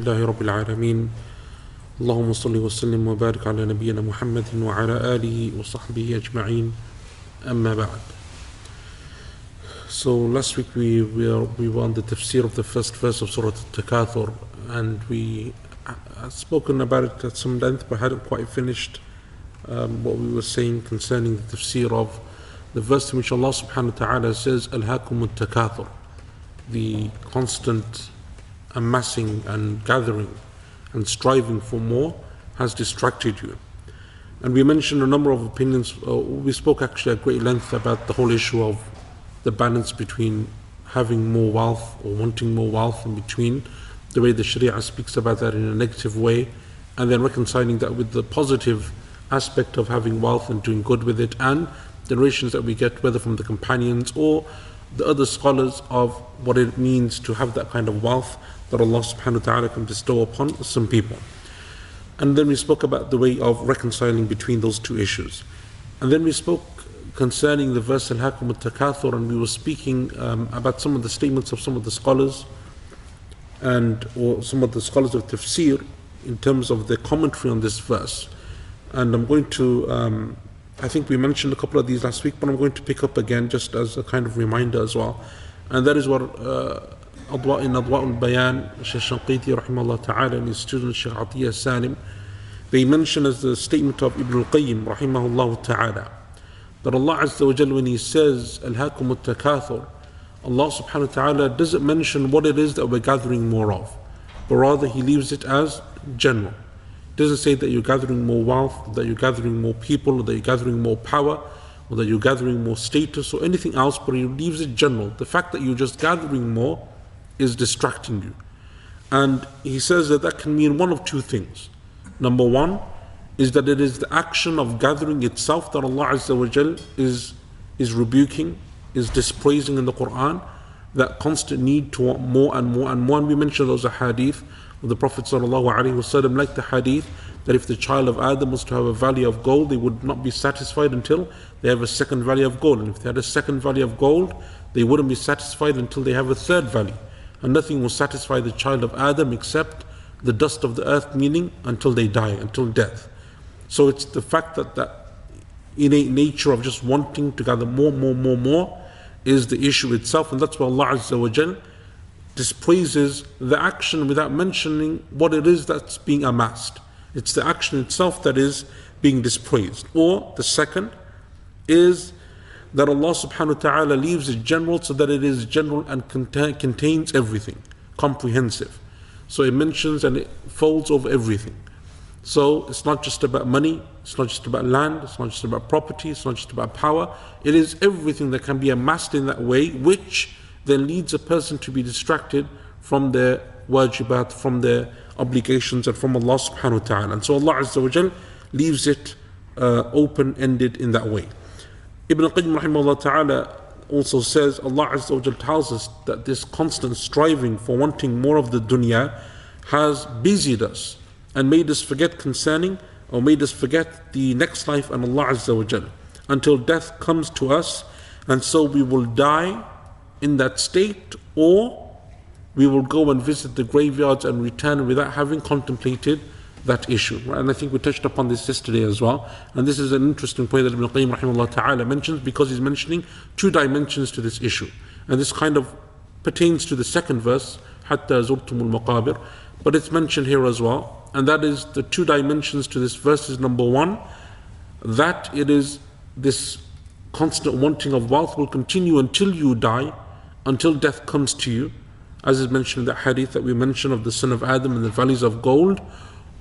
لله رب العالمين اللهم صل وسلم وبارك على نبينا محمد وعلى آله وصحبه أجمعين أما بعد. So last week we were on the tafsir of the first verse of Surah Altakathur, and we had spoken about it at some length but hadn't quite finished what we were saying concerning the tafsir of the verse in which Allah subhanahu wa ta'ala says Alhaakum Altakathur, the constant amassing and gathering and striving for more has distracted you. And we mentioned a number of opinions. We spoke actually at great length about the whole issue of the balance between having more wealth or wanting more wealth, in between the way the Sharia speaks about that in a negative way, and then reconciling that with the positive aspect of having wealth and doing good with it, and the narrations that we get whether from the companions or the other scholars of what it means to have that kind of wealth that Allah subhanahu wa ta'ala can bestow upon some people. And then we spoke about the way of reconciling between those two issues. And then we spoke concerning the verse Alhaakum Altakathur, and we were speaking about some of the statements of some of the scholars or some of the scholars of tafsir in terms of their commentary on this verse. And I'm going to I think we mentioned a couple of these last week, but I'm going to pick up again just as a kind of reminder as well. And that is what in Adwa al-Bayan, Shaykh Shanqiti rahimahullah ta'ala and his student Shaykh Ahsan Hanif, they mention as the statement of Ibn al-Qayyim rahimahullah ta'ala, that Allah Azza wa Jal, when He says Alhaakum Altakathur, Allah subhanahu wa ta'ala doesn't mention what it is that we're gathering more of, but rather He leaves it as general. Doesn't say that you're gathering more wealth, that you're gathering more people, or that you're gathering more power, or that you're gathering more status or anything else, but He leaves it general. The fact that you're just gathering more is distracting you. And He says that that can mean one of two things. Number one is that it is the action of gathering itself that Allah Azza wa Jal is rebuking, is dispraising in the Quran, that constant need to want more and more and more. And we mentioned those hadith of the Prophet ﷺ, like the hadith that if the child of Adam was to have a valley of gold, they would not be satisfied until they have a second valley of gold. And if they had a second valley of gold, they wouldn't be satisfied until they have a third valley. And nothing will satisfy the child of Adam except the dust of the earth, meaning until they die, until death. So it's the fact that that innate nature of just wanting to gather more is the issue itself. And that's why Allah Azza wa Jal dispraises the action without mentioning what it is that's being amassed. It's the action itself that is being dispraised. Or the second is that Allah subhanahu wa ta'ala leaves it general so that it is general and contains everything, comprehensive. So it mentions and it folds over everything. So it's not just about money, it's not just about land, it's not just about property, it's not just about power. It is everything that can be amassed in that way, which then leads a person to be distracted from their wajibat, from their obligations, and from Allah subhanahu wa ta'ala. And so Allah Azza wa Jal leaves it open-ended in that way. Ibn al-Qayyim rahimahullah ta'ala also says, Allah Azza wa Jal tells us that this constant striving for wanting more of the dunya has busied us and made us forget the next life and Allah Azza wa Jal, until death comes to us, and so we will die in that state, or we will go and visit the graveyards and return without having contemplated that issue. Right? And I think we touched upon this yesterday as well. And this is an interesting point that Ibn al-Qayyim rahimahullah ta'ala mentions, because he's mentioning two dimensions to this issue. And this kind of pertains to the second verse, حَتَّى زُرْتُمُ الْمَقَابِرِ, but it's mentioned here as well. And that is the two dimensions to this verse is, number one, that it is this constant wanting of wealth will continue until you die, until death comes to you, as is mentioned in the hadith that we mentioned of the son of Adam and the valleys of gold.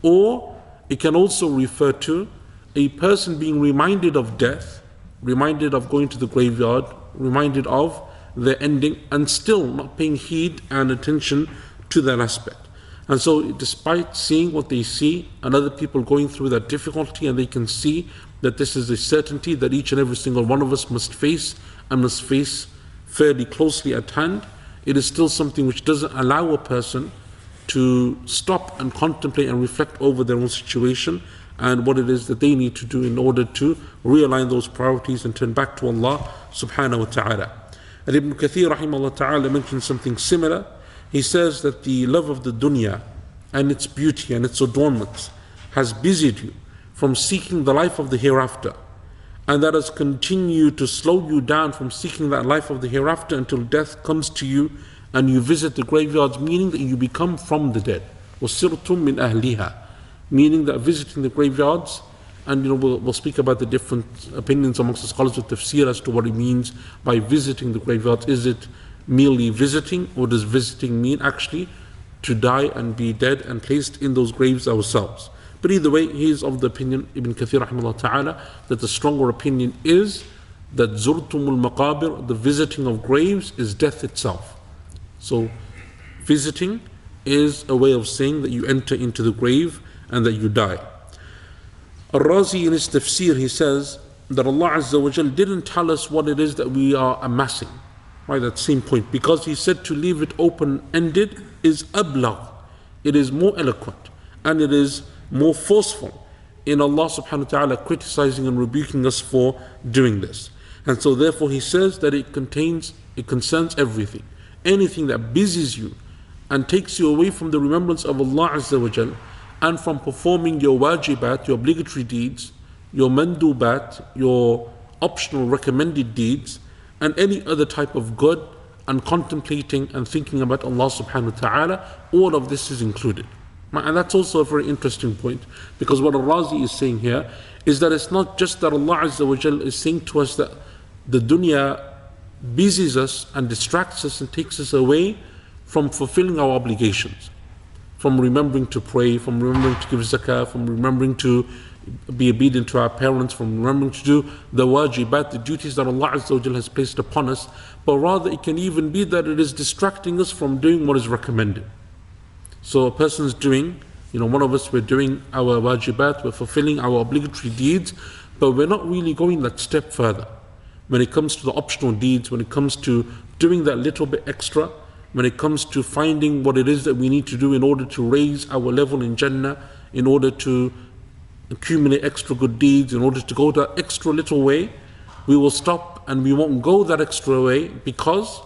Or it can also refer to a person being reminded of death, reminded of going to the graveyard, reminded of their ending, and still not paying heed and attention to that aspect. And so despite seeing what they see and other people going through that difficulty, and they can see that this is a certainty that each and every single one of us must face, and must face fairly closely at hand, it is still something which doesn't allow a person to stop and contemplate and reflect over their own situation and what it is that they need to do in order to realign those priorities and turn back to Allah subhanahu wa ta'ala. And Ibn Kathir rahimahullah ta'ala mentioned something similar. He says that the love of the dunya and its beauty and its adornments has busied you from seeking the life of the hereafter, and that has continued to slow you down from seeking that life of the hereafter until death comes to you and you visit the graveyards, meaning that you become from the dead. وَصِرْتُم مِّنْ أَهْلِهَا, meaning that visiting the graveyards, and we'll speak about the different opinions amongst the scholars of tafsir as to what it means by visiting the graveyards. Is it merely visiting, or does visiting mean actually to die and be dead and placed in those graves ourselves? But either way, he is of the opinion, Ibn Kathir rahimahullah ta'ala, that the stronger opinion is that zurtumul maqabir, the visiting of graves, is death itself. So visiting is a way of saying that you enter into the grave and that you die. Al-Razi in his tafsir, he says that Allah Azza wa Jal didn't tell us what it is that we are amassing. Right, that same point. Because he said to leave it open-ended is ablagh. It is more eloquent and it is more forceful in Allah subhanahu wa ta'ala criticizing and rebuking us for doing this. And so therefore he says that it concerns everything. Anything that busies you and takes you away from the remembrance of Allah Azza wa Jal and from performing your wajibat, your obligatory deeds, your mandubat, your optional recommended deeds, and any other type of good, and contemplating and thinking about Allah subhanahu wa ta'ala, all of this is included. And that's also a very interesting point, because what Al-Razi is saying here is that it's not just that Allah Azza wa Jal is saying to us that the dunya busies us and distracts us and takes us away from fulfilling our obligations, from remembering to pray, from remembering to give zakah, from remembering to be obedient to our parents, from remembering to do the wajibat, the duties that Allah Azza wa Jal has placed upon us, but rather it can even be that it is distracting us from doing what is recommended. So a person is doing, one of us, we're doing our wajibat, we're fulfilling our obligatory deeds, but we're not really going that step further. When it comes to the optional deeds, when it comes to doing that little bit extra, when it comes to finding what it is that we need to do in order to raise our level in Jannah, in order to accumulate extra good deeds, in order to go that extra little way, we will stop and we won't go that extra way because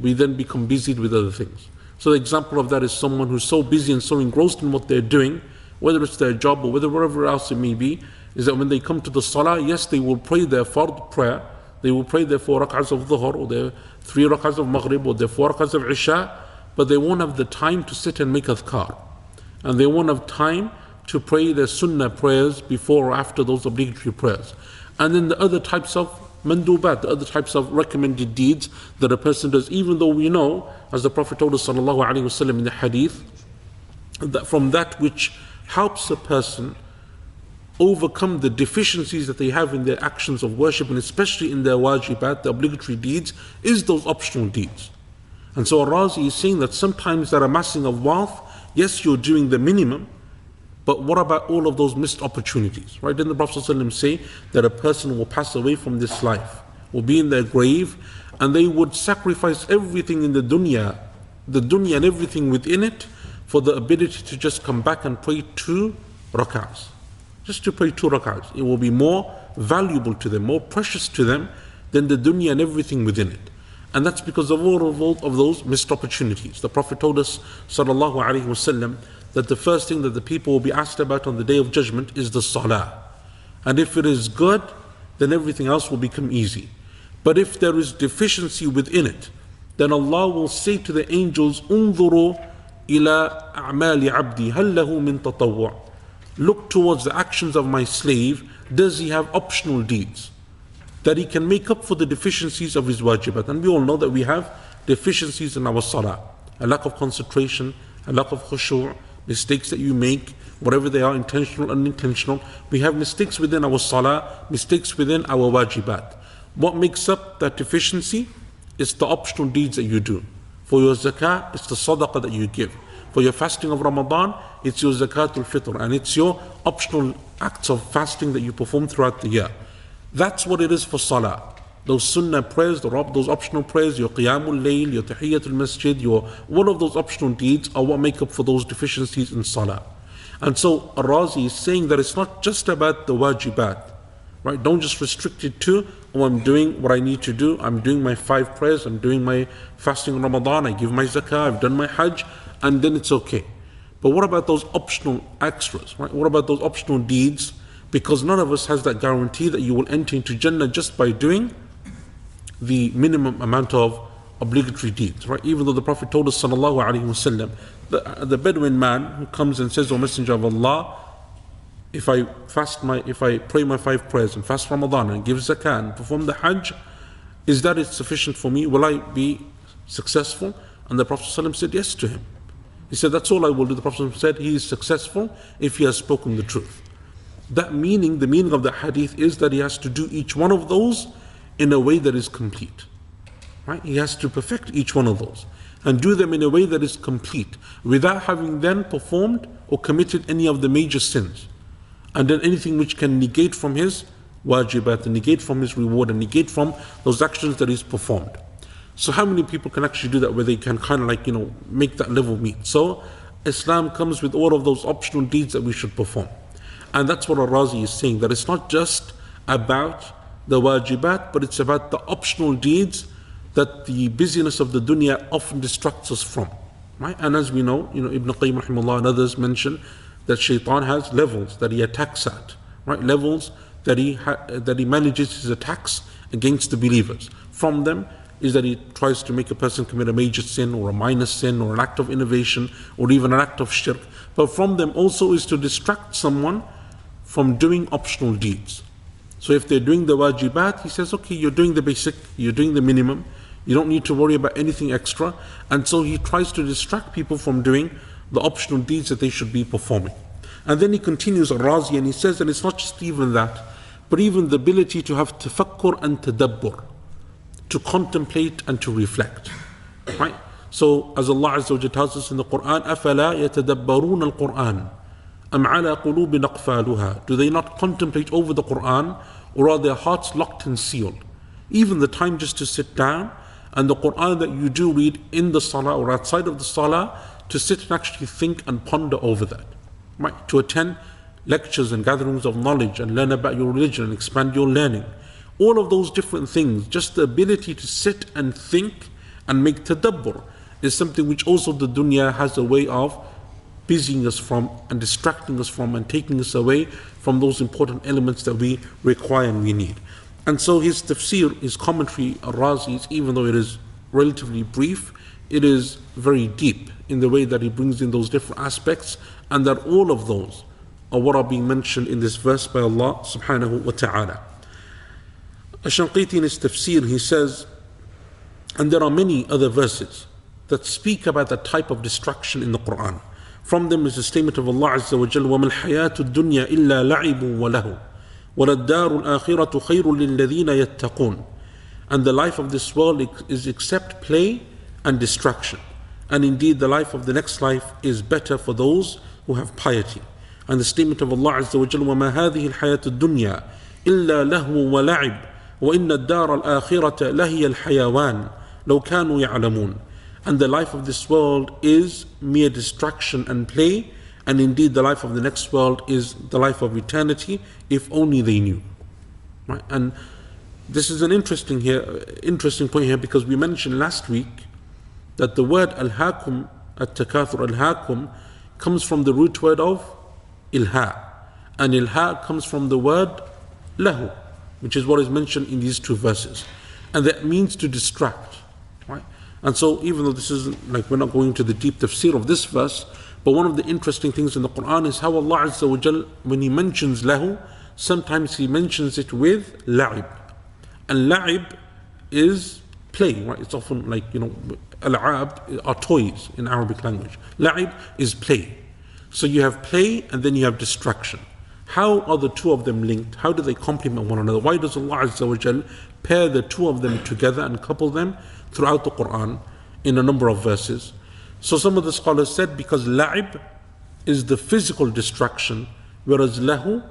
we then become busied with other things. So the example of that is someone who's so busy and so engrossed in what they're doing, whether it's their job or whatever else it may be, is that when they come to the salah, yes, they will pray their fard prayer, they will pray their 4 rak'ahs of dhuhr, or their 3 rak'ahs of maghrib, or their 4 rak'ahs of isha, but they won't have the time to sit and make adhkar. And they won't have time to pray their sunnah prayers before or after those obligatory prayers. And then the other types of mandubat, the other types of recommended deeds that a person does, even though we know, as the Prophet told us sallallahu alaihi wasallam in the hadith, that from that which helps a person overcome the deficiencies that they have in their actions of worship, and especially in their wajibat, the obligatory deeds, is those optional deeds. And so Al-Razi is saying that sometimes that amassing of wealth, yes, you're doing the minimum, but what about all of those missed opportunities? Right? Didn't the Prophet ﷺ say that a person will pass away from this life, will be in their grave, and they would sacrifice everything in the dunya and everything within it, for the ability to just come back and pray 2 rak'ahs. Just to pray 2 rak'ahs. It will be more valuable to them, more precious to them than the dunya and everything within it. And that's because of all of those missed opportunities. The Prophet told us, sallallahu alaihi wasallam, that the first thing that the people will be asked about on the Day of Judgment is the salah. And if it is good, then everything else will become easy. But if there is deficiency within it, then Allah will say to the angels, "Unzuru ila a'mali abdi, hal lahu min tatawwu'." Look towards the actions of my slave, does he have optional deeds that he can make up for the deficiencies of his wajibat? And we all know that we have deficiencies in our salah, a lack of concentration, a lack of khushu', mistakes that you make, whatever they are, intentional, unintentional. We have mistakes within our salah, mistakes within our wajibat. What makes up that deficiency is the optional deeds that you do. For your zakah, it's the sadaqah that you give. For your fasting of Ramadan, it's your zakatul fitr, and it's your optional acts of fasting that you perform throughout the year. That's what it is for salah. Those sunnah prayers, those optional prayers, your qiyamul layl, your tahiyyatul masjid, all of those optional deeds are what make up for those deficiencies in salah. And so Ar-Razi is saying that it's not just about the wajibat, right? Don't just restrict it to, I'm doing what I need to do, I'm doing my 5 prayers, I'm doing my fasting in Ramadan, I give my zakah, I've done my hajj, and then it's okay. But what about those optional extras, right? What about those optional deeds? Because none of us has that guarantee that you will enter into Jannah just by doing the minimum amount of obligatory deeds, right? Even though the Prophet told us, sallallahu alaihi wasallam, the Bedouin man who comes and says, "O Messenger of Allah, if I pray my 5 prayers and fast Ramadan and give zakah and perform the Hajj, is that sufficient for me? Will I be successful?" And the Prophet ﷺ said yes to him. He said, "That's all I will do." The Prophet ﷺ said, "He is successful if he has spoken the truth." The meaning of the hadith is that he has to do each one of those in a way that is complete. Right? He has to perfect each one of those and do them in a way that is complete without having then performed or committed any of the major sins and then anything which can negate from his wajibat and negate from his reward and negate from those actions that he's performed. So how many people can actually do that where they can kind of make that level meet? So Islam comes with all of those optional deeds that we should perform. And that's what Al-Razi is saying, that it's not just about the wajibat, but it's about the optional deeds that the busyness of the dunya often distracts us from. Right? And as we know, Ibn Qayyim rahimahullah and others mention that shaitan has levels that he attacks at, right? Levels that he manages his attacks against the believers. From them is that he tries to make a person commit a major sin or a minor sin or an act of innovation or even an act of shirk. But from them also is to distract someone from doing optional deeds. So if they're doing the wajibat, he says, okay, you're doing the basic, you're doing the minimum, you don't need to worry about anything extra. And so he tries to distract people from doing the optional deeds that they should be performing. And then he continues, Al-Razi, and he says that it's not just even that, but even the ability to have tafakkur and tadabbur, to contemplate and to reflect. Right? So as Allah Azza wa Jalla tells us in the Quran, أَفَلَا يَتَدَبَّرُونَ الْقُرْآنَ أَمْ عَلَى قُلُوبٍ أَقْفَالُهَا. Do they not contemplate over the Quran, or are their hearts locked and sealed? Even the time just to sit down and the Quran that you do read in the Salah or outside of the Salah, to sit and actually think and ponder over that. Right? To attend lectures and gatherings of knowledge and learn about your religion and expand your learning. All of those different things, just the ability to sit and think and make tadabbur is something which also the dunya has a way of busying us from and distracting us from and taking us away from those important elements that we require and we need. And so his tafsir, his commentary, Al-Razi's, even though it is relatively brief, it is very deep in the way that he brings in those different aspects, and that all of those are what are being mentioned in this verse by Allah subhanahu wa ta'ala. Ash-Shanqiti in his tafsir, he says, and there are many other verses that speak about the type of distraction in the Quran. From them is the statement of Allah Azza wa Jalla, وَمَا الْحَيَاةُ الدُّنْيَا إِلَّا لَعِبٌ وَلَهُ وَلَلدَّارُ الْآخِرَةُ خَيْرٌ لِلَّذِينَ يَتَّقُونَ. And the life of this world is except play and distraction. And indeed the life of the next life is better for those who have piety. And the statement of Allah Azza wa Jalla, وَمَا هَذِهِ الْحَيَاةُ الدُّنْيَا إِلَّا لَهْوٌ وَلَعِبٌ وَإِنَّ الدَّارَ الْآخِرَةَ لَهِيَ الْحَيَوَانِ لَوْ كَانُوا يَعْلَمُونَ. And the life of this world is mere distraction and play, and indeed the life of the next world is the life of eternity, if only they knew. Right? And this is an interesting point here, because we mentioned last week that the word al-hakum, at-takathur, al-hakum, comes from the root word of ilha, and ilha comes from the word lahu, which is what is mentioned in these two verses, and that means to distract. Right? And so even though this isn't, like, we're not going to the deep tafsir of this verse, but one of the interesting things in the Quran is how Allah Azza wa Jal, when He mentions lahu, sometimes He mentions it with la'ib. And la'ib is play, right? It's often like, al-'ab are toys in Arabic language. La'ib is play. So you have play and then you have distraction. How are the two of them linked? How do they complement one another? Why does Allah Azza wa Jal pair the two of them together and couple them throughout the Quran in a number of verses? So some of the scholars said because la'ib is the physical distraction, whereas lahu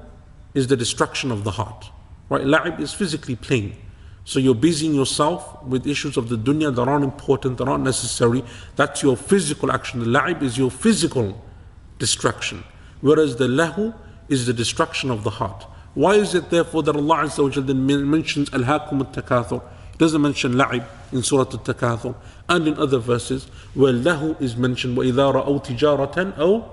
is the distraction of the heart. Right? La'ib is physically playing. So you're busying yourself with issues of the dunya that aren't important, that aren't necessary. That's your physical action. The la'ib is your physical distraction, whereas the lahu is the distraction of the heart. Why is it therefore that Allah Azza wa Jalla then mentions al-hakum al-takathur? He doesn't mention la'ib in Surah al-Takathur and in other verses where lahu is mentioned, وَإِذَا رَأَوْا تِجَارَةً أَوْ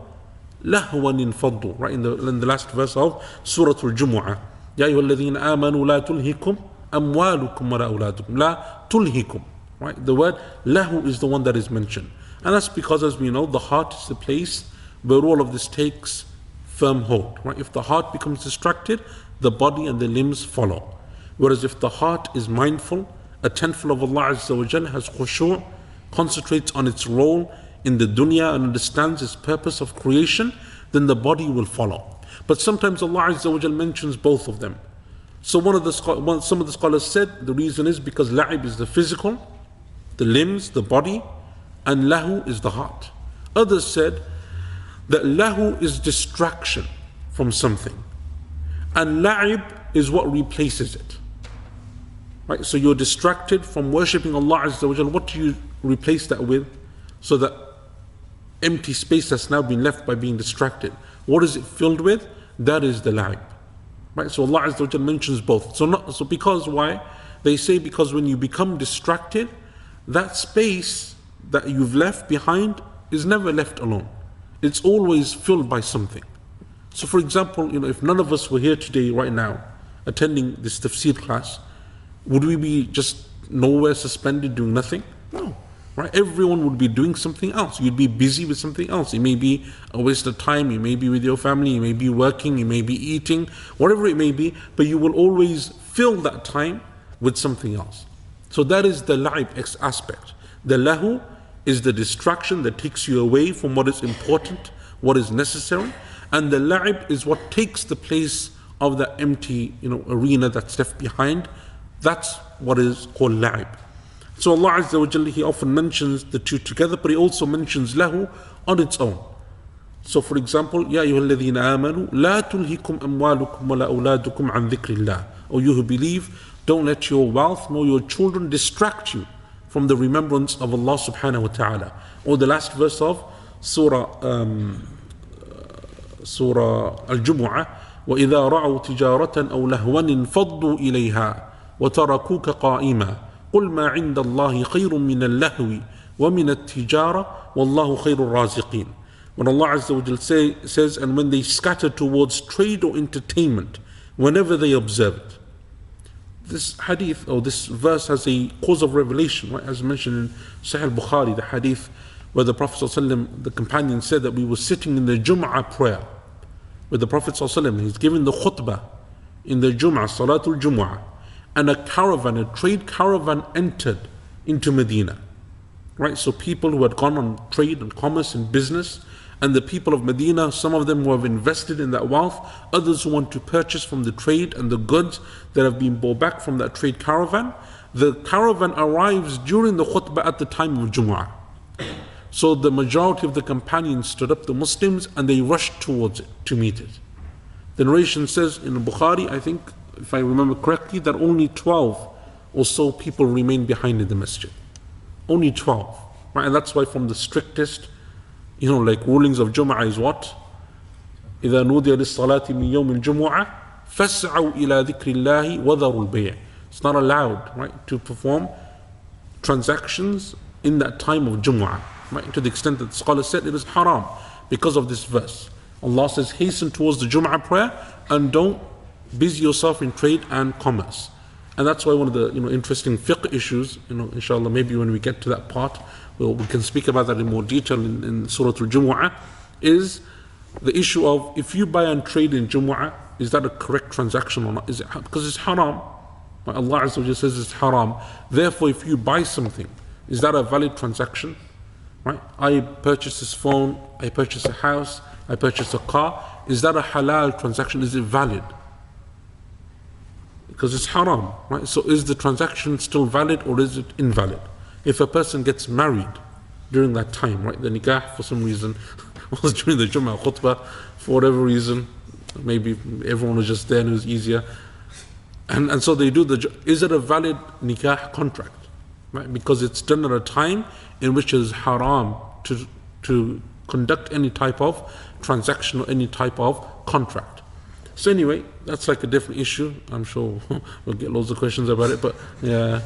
لَهْوًا انفضوا, right, in the last verse of Surah Al-Jumu'ah. يَا أَيُّهَا الَّذِينَ آمَنُوا لَا تُلْهِكُمْ أَمْوَالُكُمْ وَلَا أَوْلَادُكُمْ لَا تُلْهِكُمْ. Right, the word lahu is the one that is mentioned. And that's because, as we know, the heart is the place where all of this takes firm hold. Right? If the heart becomes distracted, the body and the limbs follow. Whereas if the heart is mindful, attentful of Allah Azza wa Jal, has khushu', concentrates on its role in the dunya and understands its purpose of creation, then the body will follow. But sometimes Allah Azza wa Jal mentions both of them. So some of the scholars said the reason is because la'ib is the physical, the limbs, the body, and lahu is the heart. Others said that lahu is distraction from something, and la'ib is what replaces it. Right? So you're distracted from worshipping Allah Azza wa Jal. What do you replace that with? So that empty space that's now been left by being distracted, what is it filled with? That is the la'ib. Right? So Allah Azza wa Jal mentions both. So because why? They say because when you become distracted, that space that you've left behind is never left alone. It's always filled by something. So for example, if none of us were here today, right now, attending this tafsir class, would we be just nowhere suspended doing nothing? No. Right? Everyone would be doing something else. You'd be busy with something else. It may be a waste of time, you may be with your family, you may be working, you may be eating, whatever it may be, but you will always fill that time with something else. So that is the la'ib aspect. The lahu is the distraction that takes you away from what is important, what is necessary, and the la'ib is what takes the place of the empty arena that's left behind. That's what is called la'ib. So Allah Azza wa Jalla, He often mentions the two together, but He also mentions lahu on its own. So for example, يَا أَيُّهَا الَّذِينَ آمَنُوا لَا تُلْهِكُمْ أَمْوَالُكُمْ وَلَا أَوْلَادُكُمْ عَنْ ذِكْرِ اللَّهِ. O you who believe, don't let your wealth nor your children distract you from the remembrance of Allah subhanahu wa ta'ala. Or the last verse of Surah Al-Jumu'ah, وَإِذَا رَعُوا تِجَارَةً أَوْ لَهْوًا انفَضُّوا إِلَيْهَا وَتَرَكُوكَ قَائِمًا قُلْ مَا عِنْدَ اللَّهِ خَيْرٌ مِّنَ اللَّهْوِ وَمِنَ التِّجَارَةِ وَاللَّهُ خَيْرُ الرَّازِقِينَ. When Allah Azza wa Jalla says, and when they scatter towards trade or entertainment, whenever they observe it. This hadith or this verse has a cause of revelation, right? As mentioned in Sahih al-Bukhari, the hadith where the Prophet ﷺ, the companion said that we were sitting in the Jum'ah prayer with the Prophet ﷺ. He's giving the khutbah in the Jum'ah, Salatul Jum'ah, and a caravan, a trade caravan entered into Medina. Right? So people who had gone on trade and commerce and business, and the people of Medina, some of them who have invested in that wealth, others who want to purchase from the trade and the goods that have been brought back from that trade caravan. The caravan arrives during the khutbah at the time of Jumu'ah. So the majority of the companions stood up, the Muslims, and they rushed towards it to meet it. The narration says in Bukhari, I think, if I remember correctly, that only 12 or so people remained behind in the masjid. Only 12. Right? And that's why from the strictest like rulings of Jumu'ah is what? إِذَا نُودِيَ لِلصَّلَاةِ مِنْ يَوْمِ الْجُمُعَةِ فَاسْعَوْا إِلَى ذِكْرِ اللَّهِ وَذَرُوا الْبَيْعِ. It's not allowed, right, to perform transactions in that time of Jumu'ah, right? To the extent that the scholars said it is haram because of this verse. Allah says, hasten towards the Jumu'ah prayer and don't busy yourself in trade and commerce. And that's why one of the interesting fiqh issues, inshallah, maybe when we get to that part, we can speak about that in more detail in Surah Al-Jumu'ah, is the issue of if you buy and trade in Jumu'ah, is that a correct transaction or not? Is it, because it's haram. Allah Azza wa Jalla says it's haram. Therefore, if you buy something, is that a valid transaction? Right? I purchase this phone, I purchase a house, I purchase a car. Is that a halal transaction? Is it valid? Because it's haram, right? So is the transaction still valid or is it invalid? If a person gets married during that time, right? The nikah for some reason was during the Jumu'ah khutbah, for whatever reason, maybe everyone was just there and it was easier. And so they do is it a valid nikah contract? Right? Because it's done at a time in which it is haram to conduct any type of transaction or any type of contract. So anyway, that's like a different issue. I'm sure we'll get loads of questions about it, but yeah.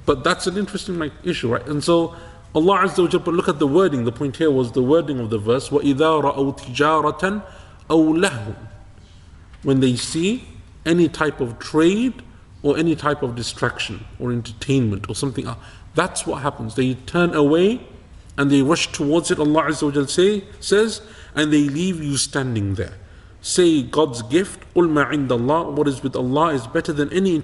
But that's an interesting issue, right? And so Allah Azza wa Jalla, but look at the wording. The point here was the wording of the verse. وَإِذَا رَأَوْا تِجَارَةً أَوْ لَهْوًا. When they see any type of trade or any type of distraction or entertainment or something else, that's what happens. They turn away and they rush towards it, Allah Azza wa Jalla says, and they leave you standing there. Say God's gift, قُلْ مَا عِنْدَ اللَّهِ, what is with Allah is better than any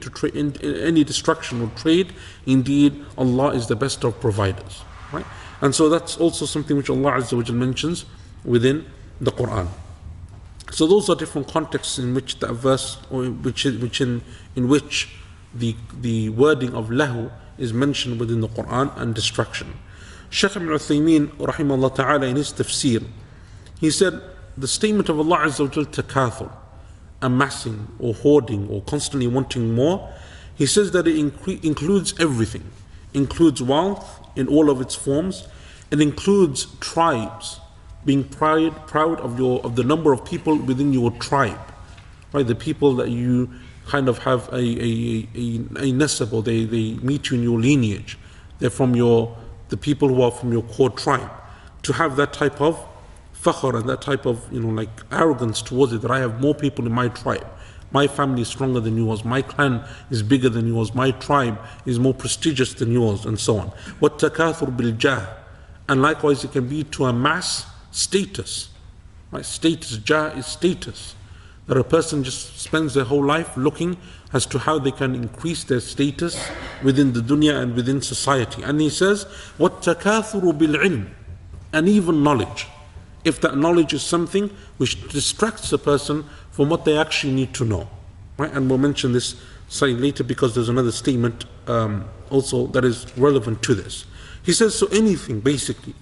distraction or trade. Indeed, Allah is the best of providers. Right? And so that's also something which Allah Azza wa Jalla mentions within the Quran. So those are different contexts in which that verse, or in which the wording of lahu is mentioned within the Quran, and distraction. Shaykh Ibn Uthaymeen rahimahullah ta'ala, in his tafsir, he said the statement of Allah Azza wa Jalla, takathur, amassing or hoarding or constantly wanting more, he says that it includes everything. Includes wealth in all of its forms. It includes tribes, being proud of the number of people within your tribe, right? The people that you kind of have a nasab, or they meet you in your lineage. They're from the people who are from your core tribe. To have that type of fakhr and that type of like arrogance towards it, that I have more people in my tribe. My family is stronger than yours. My clan is bigger than yours. My tribe is more prestigious than yours, and so on. وَالتَّكَاثُرُ بِالْجَاهِ. And likewise, it can be to amass status. Right? Status, jah is status. That a person just spends their whole life looking as to how they can increase their status within the dunya and within society. And he says, وَالتَّكَاثُرُ بِالْعِلْمِ. And even knowledge. If that knowledge is something which distracts a person from what they actually need to know. Right? And we'll mention this slightly later, because there's another statement also that is relevant to this. He says, so anything basically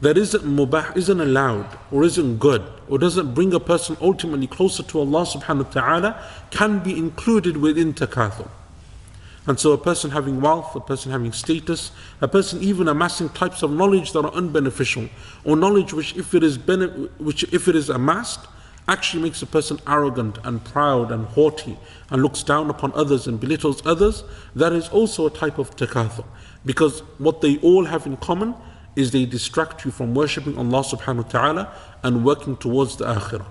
that isn't mubah, isn't allowed, or isn't good, or doesn't bring a person ultimately closer to Allah subhanahu wa ta'ala, can be included within takathur. And so a person having wealth, a person having status, a person even amassing types of knowledge that are unbeneficial, or knowledge which if it is amassed, actually makes a person arrogant and proud and haughty and looks down upon others and belittles others, that is also a type of takathur. Because what they all have in common is they distract you from worshipping Allah subhanahu wa ta'ala and working towards the akhirah,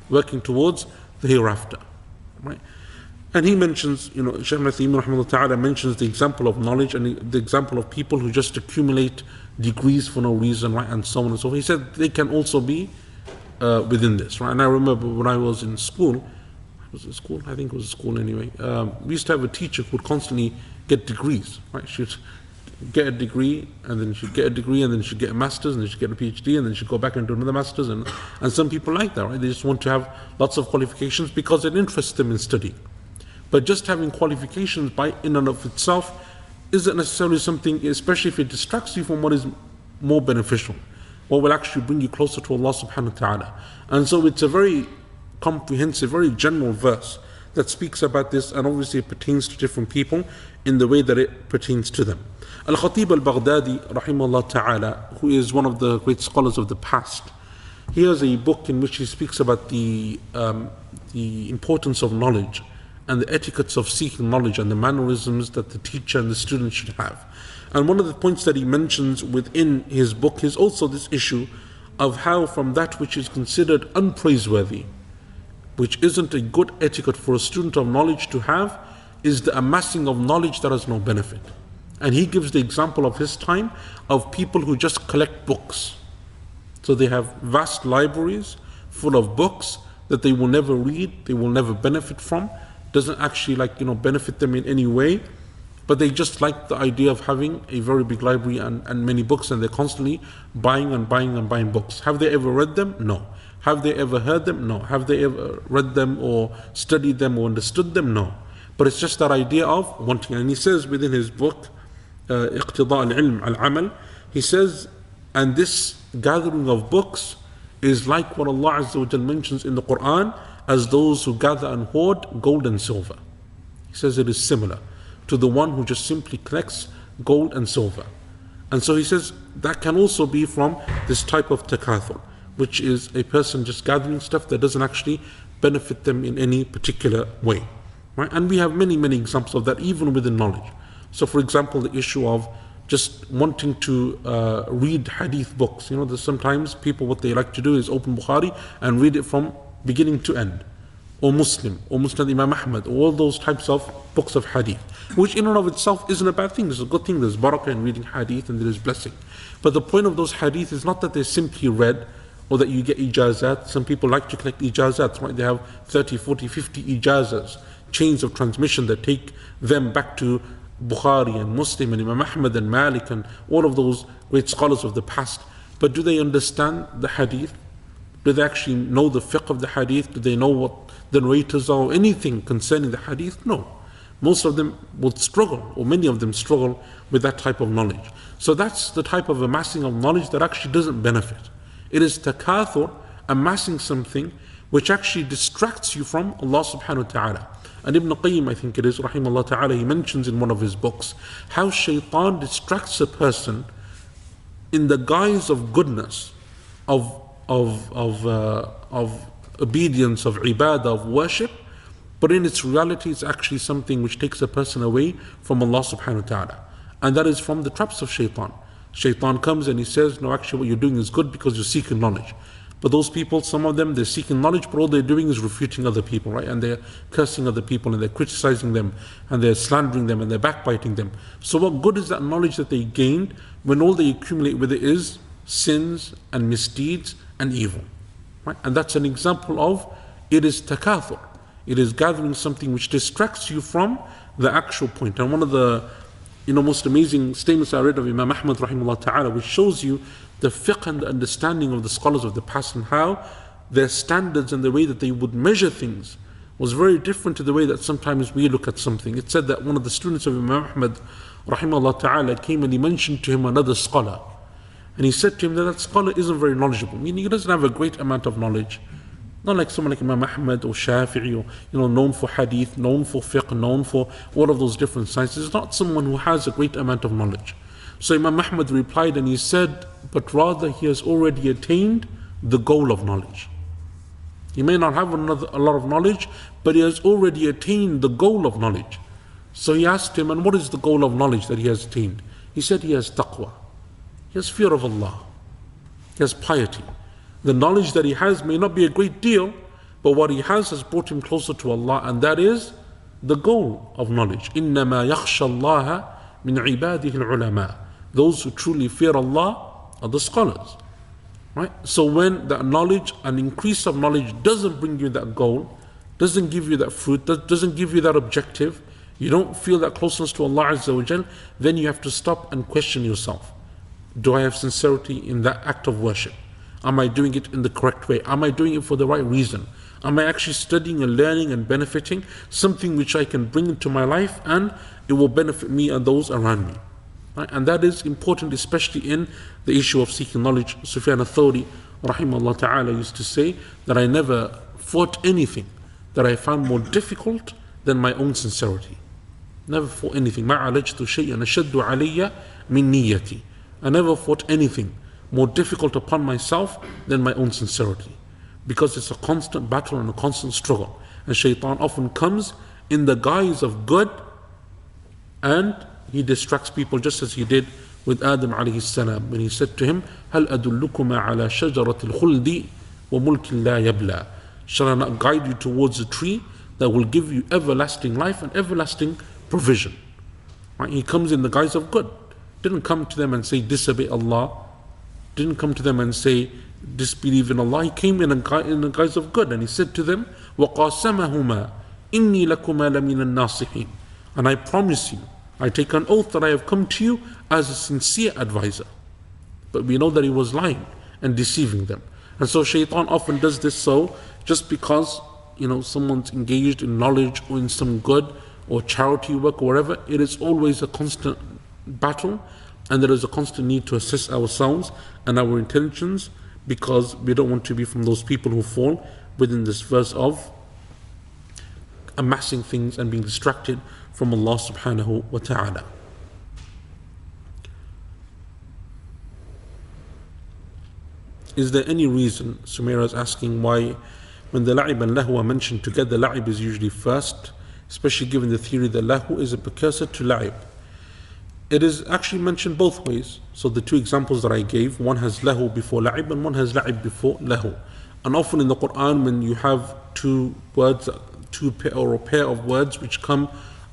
working towards the hereafter. Right? And he mentions, Shaykh Ahsan Hanif mentions the example of knowledge and the example of people who just accumulate degrees for no reason, right, and so on and so forth. He said they can also be within this, right? And I remember when I was in school, I think it was school anyway, we used to have a teacher who would constantly get degrees, right? She'd get a degree, and then she'd get a degree, and then she'd get a master's, and then she'd get a PhD, and then she'd go back and do another master's, and some people like that, right? They just want to have lots of qualifications because it interests them in studying. But just having qualifications by in and of itself isn't necessarily something, especially if it distracts you from what is more beneficial, what will actually bring you closer to Allah subhanahu wa ta'ala. And so it's a very comprehensive, very general verse that speaks about this, and obviously it pertains to different people in the way that it pertains to them. Al-Khatib al-Baghdadi rahimahullah ta'ala, who is one of the great scholars of the past, he has a book in which he speaks about the importance of knowledge and the etiquettes of seeking knowledge and the mannerisms that the teacher and the student should have. And one of the points that he mentions within his book is also this issue of how from that which is considered unpraiseworthy, which isn't a good etiquette for a student of knowledge to have, is the amassing of knowledge that has no benefit. And he gives the example of his time of people who just collect books. So they have vast libraries full of books that they will never read, they will never benefit from, doesn't actually benefit them in any way, but they just like the idea of having a very big library and many books, and they're constantly buying and buying and buying books. Have they ever read them? No. Have they ever heard them? No. Have they ever read them or studied them or understood them? No. But it's just that idea of wanting. And he says within his book, اقتضاء العلم العمل, he says, and this gathering of books is like what Allah Azza wa Jal mentions in the Quran as those who gather and hoard gold and silver. He says it is similar to the one who just simply collects gold and silver. And so he says that can also be from this type of takathur, which is a person just gathering stuff that doesn't actually benefit them in any particular way. Right? And we have many, many examples of that even within knowledge. So for example, the issue of just wanting to read hadith books. You know, there's sometimes people, what they like to do is open Bukhari and read it from beginning to end, or Muslim, or Musnad Imam Ahmad, all those types of books of hadith, which in and of itself isn't a bad thing. It's a good thing. There's barakah in reading hadith and there is blessing. But the point of those hadith is not that they're simply read or that you get ijazat. Some people like to collect ijazat, right? They have 30, 40, 50 ijazas, chains of transmission that take them back to Bukhari and Muslim and Imam Ahmad and Malik and all of those great scholars of the past. But do they understand the hadith? Do they actually know the fiqh of the hadith? Do they know what the narrators are or anything concerning the hadith? No. Most of them would struggle, or many of them struggle with that type of knowledge. So that's the type of amassing of knowledge that actually doesn't benefit. It is takathur, amassing something which actually distracts you from Allah subhanahu wa ta'ala. And Ibn Qayyim, I think it is, rahimahullah ta'ala, he mentions in one of his books how shaitan distracts a person in the guise of goodness, of obedience, of ibadah, of worship, but in its reality it's actually something which takes a person away from Allah subhanahu wa ta'ala. And that is from the traps of shaitan. Shaitan comes and he says, no, actually what you're doing is good because you're seeking knowledge. But those people, some of them, they're seeking knowledge, but all they're doing is refuting other people, right? And they're cursing other people, and they're criticizing them, and they're slandering them, and they're backbiting them. So what good is that knowledge that they gained when all they accumulate with it is sins and misdeeds and evil, right? And that's an example of, it is takathur. It is gathering something which distracts you from the actual point. And one of the most amazing statements I read of Imam Ahmad rahimahullah ta'ala, which shows you the fiqh and the understanding of the scholars of the past and how their standards and the way that they would measure things was very different to the way that sometimes we look at something. It said that one of the students of Imam Ahmad rahimahullah ta'ala came and he mentioned to him another scholar. And he said to him that that scholar isn't very knowledgeable, meaning he doesn't have a great amount of knowledge. Not like someone like Imam Ahmad or Shafi'i, or known for hadith, known for fiqh, known for all of those different sciences. It's not someone who has a great amount of knowledge. So Imam Ahmad replied and he said, but rather he has already attained the goal of knowledge. He may not have a lot of knowledge, but he has already attained the goal of knowledge. So he asked him, and what is the goal of knowledge that he has attained? He said he has taqwa. He has fear of Allah. He has piety. The knowledge that he has may not be a great deal, but what he has brought him closer to Allah, and that is the goal of knowledge. إِنَّمَا يَخْشَى اللَّهَ مِنْ عِبَادِهِ الْعُلَمَاءِ. Those who truly fear Allah are the scholars. Right? So when that knowledge, an increase of knowledge doesn't bring you that goal, doesn't give you that fruit, doesn't give you that objective, you don't feel that closeness to Allah Azza wa Jal, then you have to stop and question yourself. Do I have sincerity in that act of worship? Am I doing it in the correct way? Am I doing it for the right reason? Am I actually studying and learning and benefiting something which I can bring into my life and it will benefit me and those around me? Right? And that is important, especially in the issue of seeking knowledge. Sufyan al-Thawri, rahimahullah ta'ala, used to say that I never fought anything that I found more difficult than my own sincerity. Never fought anything. مَا عَلَجْتُ شَيْئًا أَشَدُّ عَلَيَّ مِن نِيَّتِي. I never fought anything more difficult upon myself than my own sincerity, because it's a constant battle and a constant struggle, and shaitan often comes in the guise of good and he distracts people, just as he did with Adam alayhi salam when he said to him, هَلْ أَدُلُّكُمَا عَلَى شَجَرَةِ الْخُلْدِ وَمُلْكٍ لَا يَبْلَى. Shall I not guide you towards a tree that will give you everlasting life and everlasting provision? Right? He comes in the guise of good. Didn't come to them and say disobey Allah, didn't come to them and say disbelieve in Allah. He came in the guise of good, and he said to them, وَقَاسَمَهُمَا إِنِّي لَكُمَا لَمِنَ النَّاصِحِينَ. And I promise you, I take an oath that I have come to you as a sincere advisor. But we know that he was lying and deceiving them. And so shaitan often does this, so just because someone's engaged in knowledge or in some good or charity work or whatever, it is always a constant battle, and there is a constant need to assess ourselves and our intentions, because we don't want to be from those people who fall within this verse of amassing things and being distracted from Allah subhanahu wa ta'ala. Is there any reason, Sumaira is asking, why when the la'ib and lahu are mentioned together, la'ib is usually first, especially given the theory that lahu is a precursor to la'ib? It is actually mentioned both ways. So the two examples that I gave, one has lahu before la'ib and one has la'ib before lahu. And often in the Quran, when you have two words, or a pair of words which come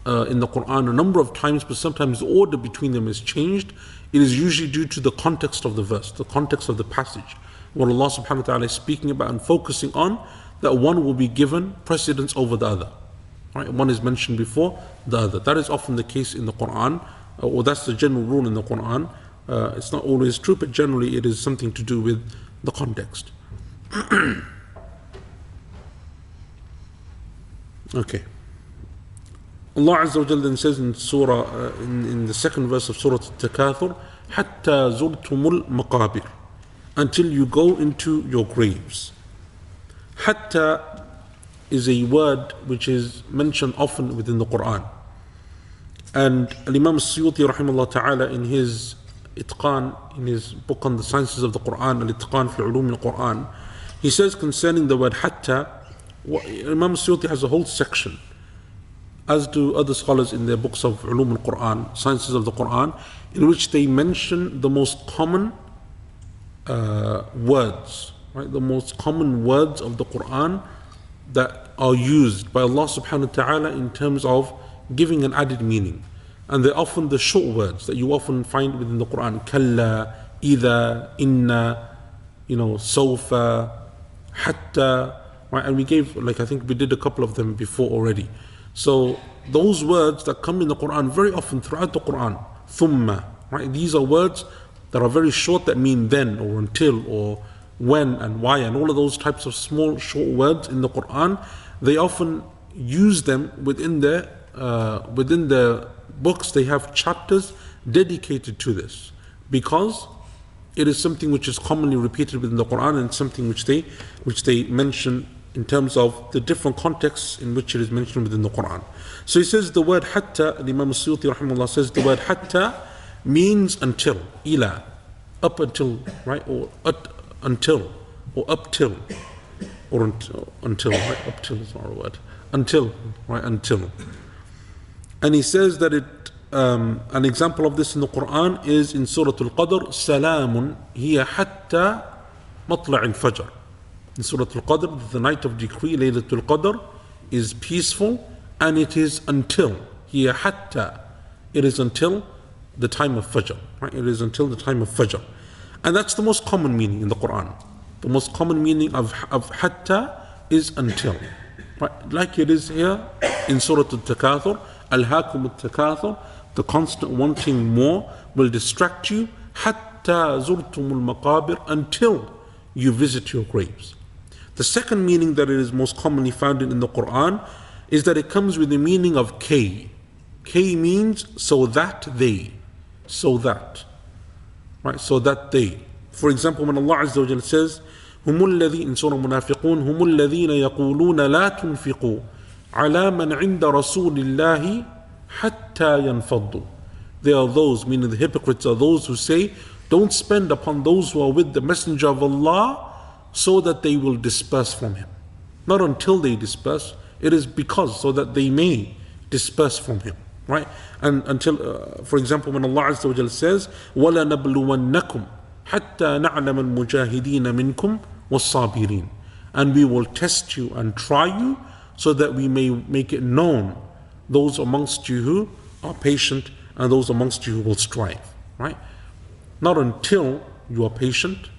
in the Quran a number of times, but sometimes the order between them is changed, it is usually due to the context of the verse, the context of the passage. What Allah subhanahu wa ta'ala is speaking about and focusing on, that one will be given precedence over the other. Right? One is mentioned before the other. That is often the case in the Quran, or that's the general rule in the Quran. It's not always true, but generally it is something to do with the context. Okay. Allah Azza wa Jalla then says in Surah, in the second verse of Surah Altakathur, حَتَّى زُرْتُمُ الْمَقَابِرِ, until you go into your graves. Hatta is a word which is mentioned often within the Quran. And Imam Suyuti rahimahullah ta'ala in his Itqan, in his book on the sciences of the Quran, Al-Itqan fi Ulum al-Quran, he says concerning the word hatta, Imam Suyuti has a whole section, as do other scholars in their books of Ulum al-Quran, sciences of the Quran, in which they mention the most common words, right? The most common words of the Quran that are used by Allah subhanahu wa ta'ala in terms of giving an added meaning. And they're often the short words that you often find within the Quran. Kalla, idha, inna, sawfa, hatta, right? And we gave, I think we did a couple of them before already. So those words that come in the Quran very often throughout the Quran, thumma, right? These are words that are very short, that mean then or until or when and why, and all of those types of small short words in the Quran. They often use them within the books. They have chapters dedicated to this, because it is something which is commonly repeated within the Quran, and something which they mention in terms of the different contexts in which it is mentioned within the Quran. So he says the word hatta, Imam Suyuti rahimahullah says the word hatta means until, ila, up until, right, or until, or up till, or until, right, up till is not a word, until, right, until. And he says that an example of this in the Quran is in Surah Al-Qadr, salamun hiya hatta matla' al-fajr. In Surah Al-Qadr, the night of decree, Laylatul Qadr, is peaceful, and it is until, hiya hatta, it is until the time of Fajr, right? It is until the time of Fajr. And that's the most common meaning in the Quran. The most common meaning of hatta is until, right? Like it is here in Surah Al-Takathur, Alhaakum al-Takathur, the constant wanting more will distract you, hatta zurtumul maqabir, until you visit your graves. The second meaning that it is most commonly found in the Quran is that it comes with the meaning of kay. Kay means so that they, so that, right? So that they. For example, when Allah Azza wa Jalla says, هم الذين, in Surah Munafiqun, هم الذين يقولون لا تنفقوا على من عند رسول الله حتى ينفضوا. They are those, meaning the hypocrites are those who say, don't spend upon those who are with the Messenger of Allah so that they will disperse from him. Not until they disperse, it is because, so that they may disperse from him, right? And until, for example, when Allah Azza wa Jalla says, وَلَنَبْلُوَنَّكُمْ حَتَّى نَعْلَمَ الْمُجَاهِدِينَ مِنْكُمْ وَالصَّابِرِينَ. And we will test you and try you so that we may make it known those amongst you who are patient and those amongst you who will strive, right? Not until you are patient,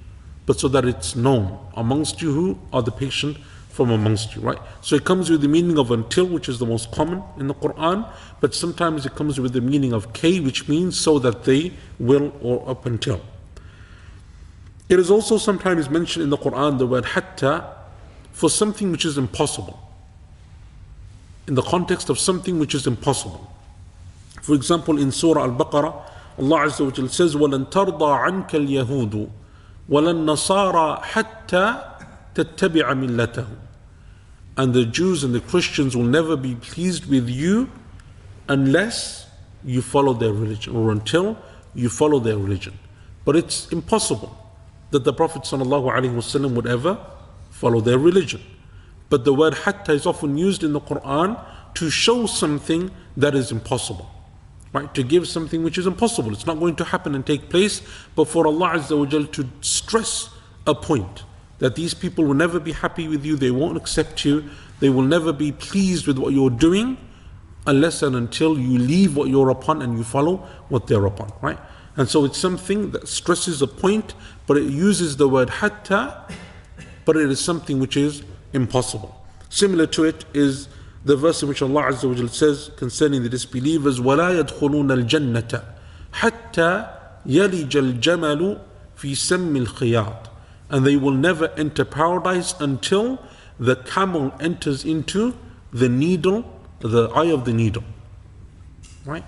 but so that it's known amongst you who are the patient from amongst you, right? So it comes with the meaning of until, which is the most common in the Quran, but sometimes it comes with the meaning of kay, which means so that they will, or up until. It is also sometimes mentioned in the Quran, the word hatta, for something which is impossible, in the context of something which is impossible. For example, in Surah Al-Baqarah, Allah Azza wa Jalla says, وَلَن تَرْضَى عَنْكَ الْيَهُودُ وَلَن نَصَارَى حَتَّى تَتَّبِعَ مِلَّتَهُمْ. And the Jews and the Christians will never be pleased with you unless you follow their religion, or until you follow their religion. But it's impossible that the Prophet ﷺ would ever follow their religion. But the word hatta is often used in the Quran to show something that is impossible. right? To give something which is impossible. It's not going to happen and take place, but for Allah Azza wa Jal to stress a point that these people will never be happy with you, they won't accept you, they will never be pleased with what you're doing unless and until you leave what you're upon and you follow what they're upon, right? And so it's something that stresses a point, but it uses the word hatta, but it is something which is impossible. Similar to it is the verse in which Allah Azza wa Jal says concerning the disbelievers, وَلَا يَدْخُلُونَ الْجَنَّةَ حَتَّى يَلِجَ الْجَمَلُ فِي سَمِّ الْخِيَاطِ. And they will never enter paradise until the camel enters into the needle, the eye of the needle. Right?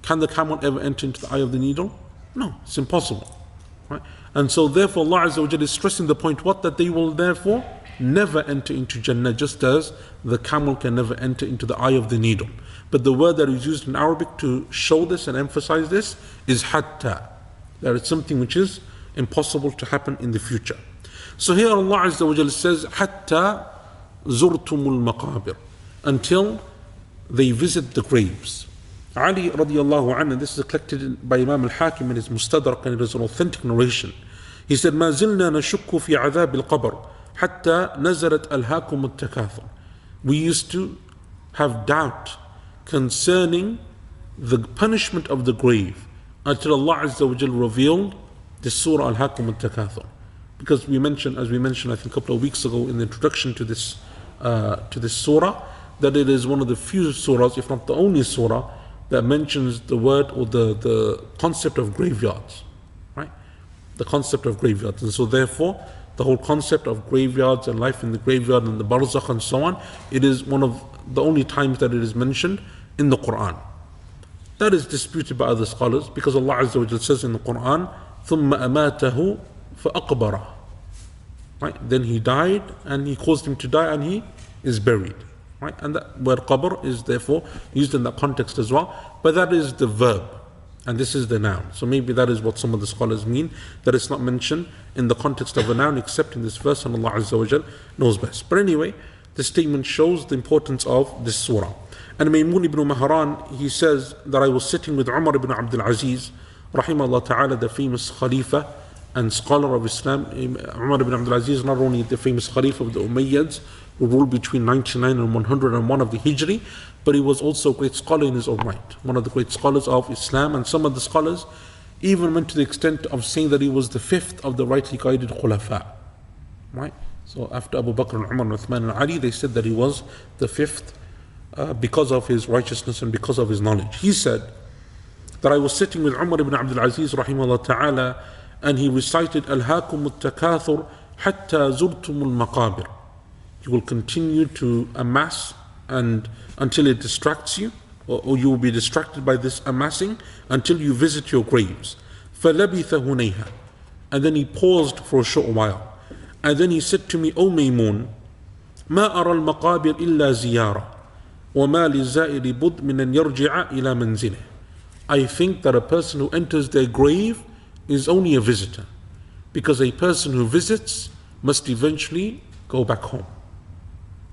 Can the camel ever enter into the eye of the needle? No, it's impossible. Right? And so therefore Allah Azza wa Jalla is stressing the point what? That they will therefore never enter into Jannah, just as the camel can never enter into the eye of the needle. But the word that is used in Arabic to show this and emphasize this is hatta. That it's something which is impossible to happen in the future. So here Allah Azza wa Jalla says hatta zurtumul maqabir, until they visit the graves. Ali radiallahu anhu, this is collected by Imam al-Hakim in his Mustadrak, and it is an authentic narration. He said, ما زلنا نشك في عذاب القبر حتى نزلت ألهاكم التكاثر. We used to have doubt concerning the punishment of the grave until Allah Azza wa Jalla revealed the surah Alhaakum al-Takathur. Because we mentioned, as we mentioned I think a couple of weeks ago in the introduction to this surah, that it is one of the few surahs, if not the only surah, that mentions the word or the concept of graveyards, right? The concept of graveyards. And so therefore, the whole concept of graveyards and life in the graveyard and the barzakh and so on, it is one of the only times that it is mentioned in the Quran. That is disputed by other scholars, because Allah Azza wa Jalla says in the Quran, ثُمَّ أَمَاتَهُ فَأَقْبَرَهُ. Right? Then he died, and he caused him to die, and he is buried. Right? And that word qabr is therefore used in that context as well. But that is the verb, and this is the noun. So maybe that is what some of the scholars mean, that it's not mentioned in the context of a noun except in this verse, and Allah Azza wa Jal knows best. But anyway, the statement shows the importance of this surah. And Maymun ibn Mahran, he says that I was sitting with Umar ibn Abdul Aziz, rahimahullah ta'ala, the famous Khalifa and scholar of Islam. Umar ibn Abdul Aziz, not only the famous Khalifa of the Umayyads, who ruled between 99 and 101 of the Hijri, but he was also a great scholar in his own right, one of the great scholars of Islam. And some of the scholars even went to the extent of saying that he was the fifth of the rightly guided Khulafa. Right? So after Abu Bakr and Umar and Uthman and Ali, they said that he was the fifth because of his righteousness and because of his knowledge. He said that I was sitting with Umar ibn Abdul Aziz rahimahullah ta'ala, and he recited Alhaakum al-Takathur hatta zurtum al-Maqabir. You will continue to amass and until it distracts you, or you will be distracted by this amassing until you visit your graves. فَلَبِثَ هُنَيْهَا. And then he paused for a short while. And then he said to me, O Maymun, مَا أَرَى الْمَقَابِرِ إِلَّا زِيَارَةً وَمَا لِلزَّائِرِ بُدْ مِنْ أَنْ يَرْجِعَ إِلَى مَنْزِلِهِ. I think that a person who enters their grave is only a visitor, because a person who visits must eventually go back home.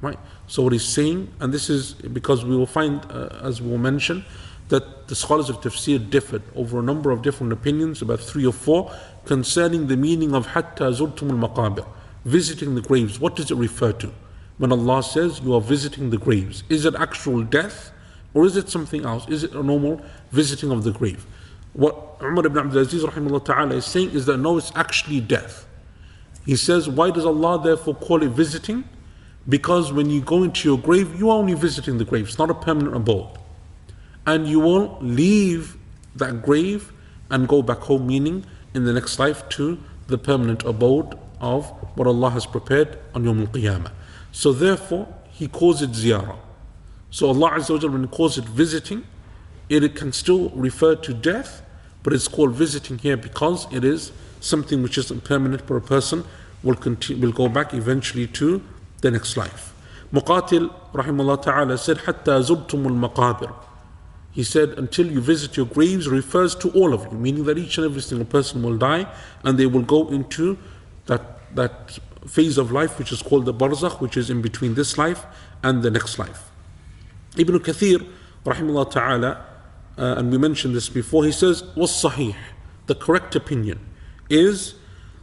Right? So what he's saying, and this is because we will find, as we will mention, that the scholars of tafsir differed over a number of different opinions, about 3 or 4, concerning the meaning of hatta zurtum al-maqabir, visiting the graves. What does it refer to? When Allah says you are visiting the graves, is it actual death, or is it something else? Is it a normal visiting of the grave? What Umar ibn Abdul Aziz rahimahullah ta'ala is saying is that no, it's actually death. He says, why does Allah therefore call it visiting? Because when you go into your grave, you are only visiting the grave. It's not a permanent abode. And you won't leave that grave and go back home, meaning in the next life, to the permanent abode of what Allah has prepared on Yawm al-Qiyamah. So therefore, He calls it ziyarah. So Allah Azza wa Jalla, when He calls it visiting, it can still refer to death, but it's called visiting here because it is something which is impermanent, but a person will go back eventually to the next life. Muqatil rahimahullah ta'ala said, Hatta zurtumul maqabir. He said, until you visit your graves refers to all of you, meaning that each and every single person will die and they will go into that phase of life which is called the barzakh, which is in between this life and the next life. Ibn Kathir rahimahullah ta'ala and we mentioned this before, he says, وَالصَّحِيح, the correct opinion is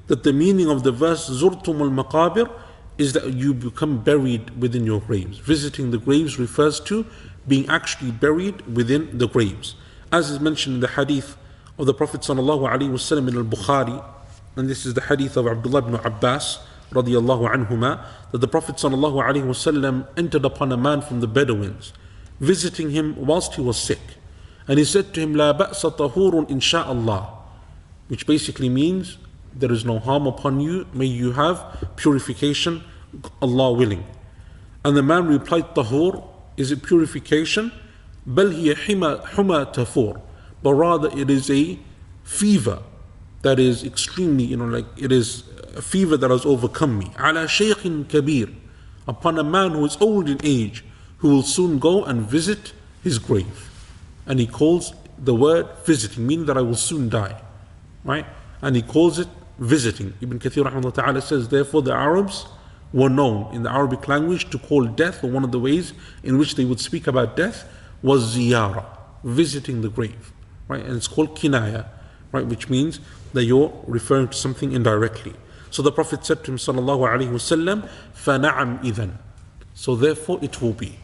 that the meaning of the verse زُرْتُمُ الْمَقَابِرِ is that you become buried within your graves. Visiting the graves refers to being actually buried within the graves. As is mentioned in the hadith of the Prophet ﷺ in al-Bukhari, and this is the hadith of Abdullah ibn Abbas radiyallahu anhuma, that the Prophet ﷺ entered upon a man from the Bedouins, visiting him whilst he was sick. And he said to him, لا بأس طهور إن شاء الله, which basically means there is no harm upon you, may you have purification, Allah willing. And the man replied, Tahur, is it purification? بل هي حمى تفور, but rather it is a fever that is extremely, like it is a fever that has overcome me. على شيخ كبير, upon a man who is old in age, who will soon go and visit his grave. And he calls the word visiting, meaning that I will soon die, right? And he calls it visiting. Ibn Kathir rahimahullah ta'ala says, therefore the Arabs were known in the Arabic language to call death, or one of the ways in which they would speak about death was ziyara, visiting the grave, right? And it's called kinaya, right? Which means that you're referring to something indirectly. So the Prophet said to him, sallallahu alayhi wasallam, فَنَعَمْ إِذًا, so therefore it will be,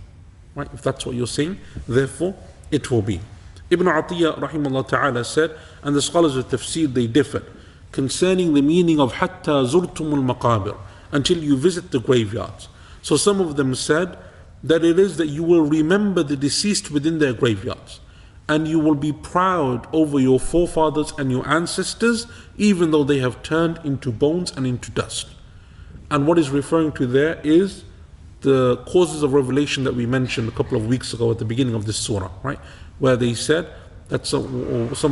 right? If that's what you're saying, therefore it will be. Ibn Atiyah rahimahullah ta'ala said, and the scholars of tafsir, they differed concerning the meaning of hatta zurtumul maqabir, until you visit the graveyards. So some of them said that it is that you will remember the deceased within their graveyards, and you will be proud over your forefathers and your ancestors, even though they have turned into bones and into dust. And what is referring to there is the causes of revelation that we mentioned a couple of weeks ago at the beginning of this surah, right? Where they said that some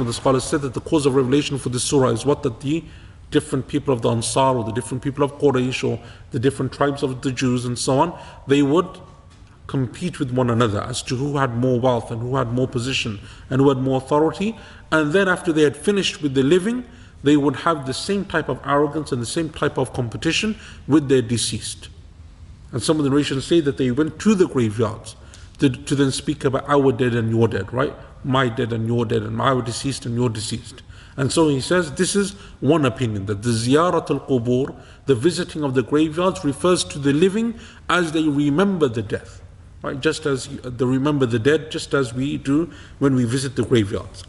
of the scholars said that the cause of revelation for this surah is what, that the different people of the Ansar, or the different people of Quraysh, or the different tribes of the Jews and so on, they would compete with one another as to who had more wealth and who had more position and who had more authority. And then after they had finished with the living, they would have the same type of arrogance and the same type of competition with their deceased. And some of the narrations say that they went to the graveyards to then speak about our dead and your dead, right? My dead and your dead, and our deceased and your deceased. And so he says this is one opinion, that the ziyarat al-qubur, the visiting of the graveyards, refers to the living as they remember the death, right? Just as they remember the dead, just as we do when we visit the graveyards.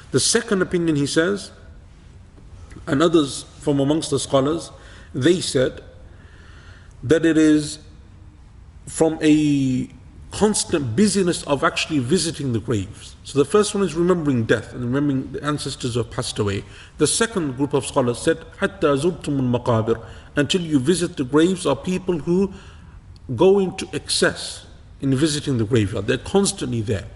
The second opinion, he says, and others from amongst the scholars, they said that it is from a constant busyness of actually visiting the graves. So the first one is remembering death and remembering the ancestors who have passed away. The second group of scholars said, حَتَّى زُرْتُمُ الْمَقَابِرِ, until you visit the graves, are people who go into excess in visiting the graveyard. They're constantly there,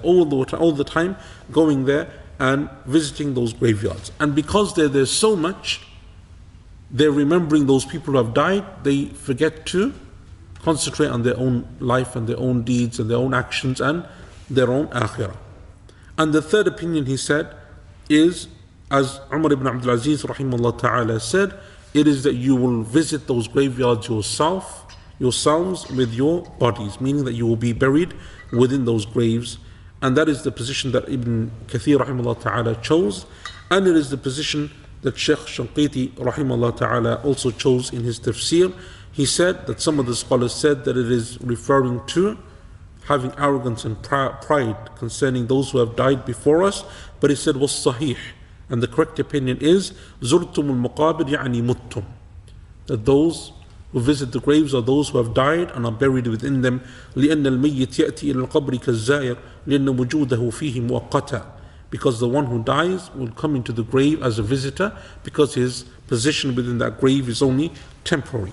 all the time, going there and visiting those graveyards. And because they're there so much, they're remembering those people who have died, they forget to concentrate on their own life and their own deeds and their own actions and their own akhirah. And the third opinion, he said, is, as Umar ibn Abdul Aziz rahimahullah ta'ala said, it is that you will visit those graveyards yourselves with your bodies, meaning that you will be buried within those graves. And that is the position that Ibn Kathir rahimahullah ta'ala chose, and it is the position that Shaykh Shanqiti rahimahullah ta'ala also chose in his tafsir. He said that some of the scholars said that it is referring to having arrogance and pride concerning those who have died before us, but he said was sahih, and the correct opinion is zurtumul maqabir yani muttum, that those who visit the graves are those who have died and are buried within them. لأن الميت يأتي إلى القبر كالزائر لأن وجوده فيه مؤقتا, because the one who dies will come into the grave as a visitor, because his position within that grave is only temporary.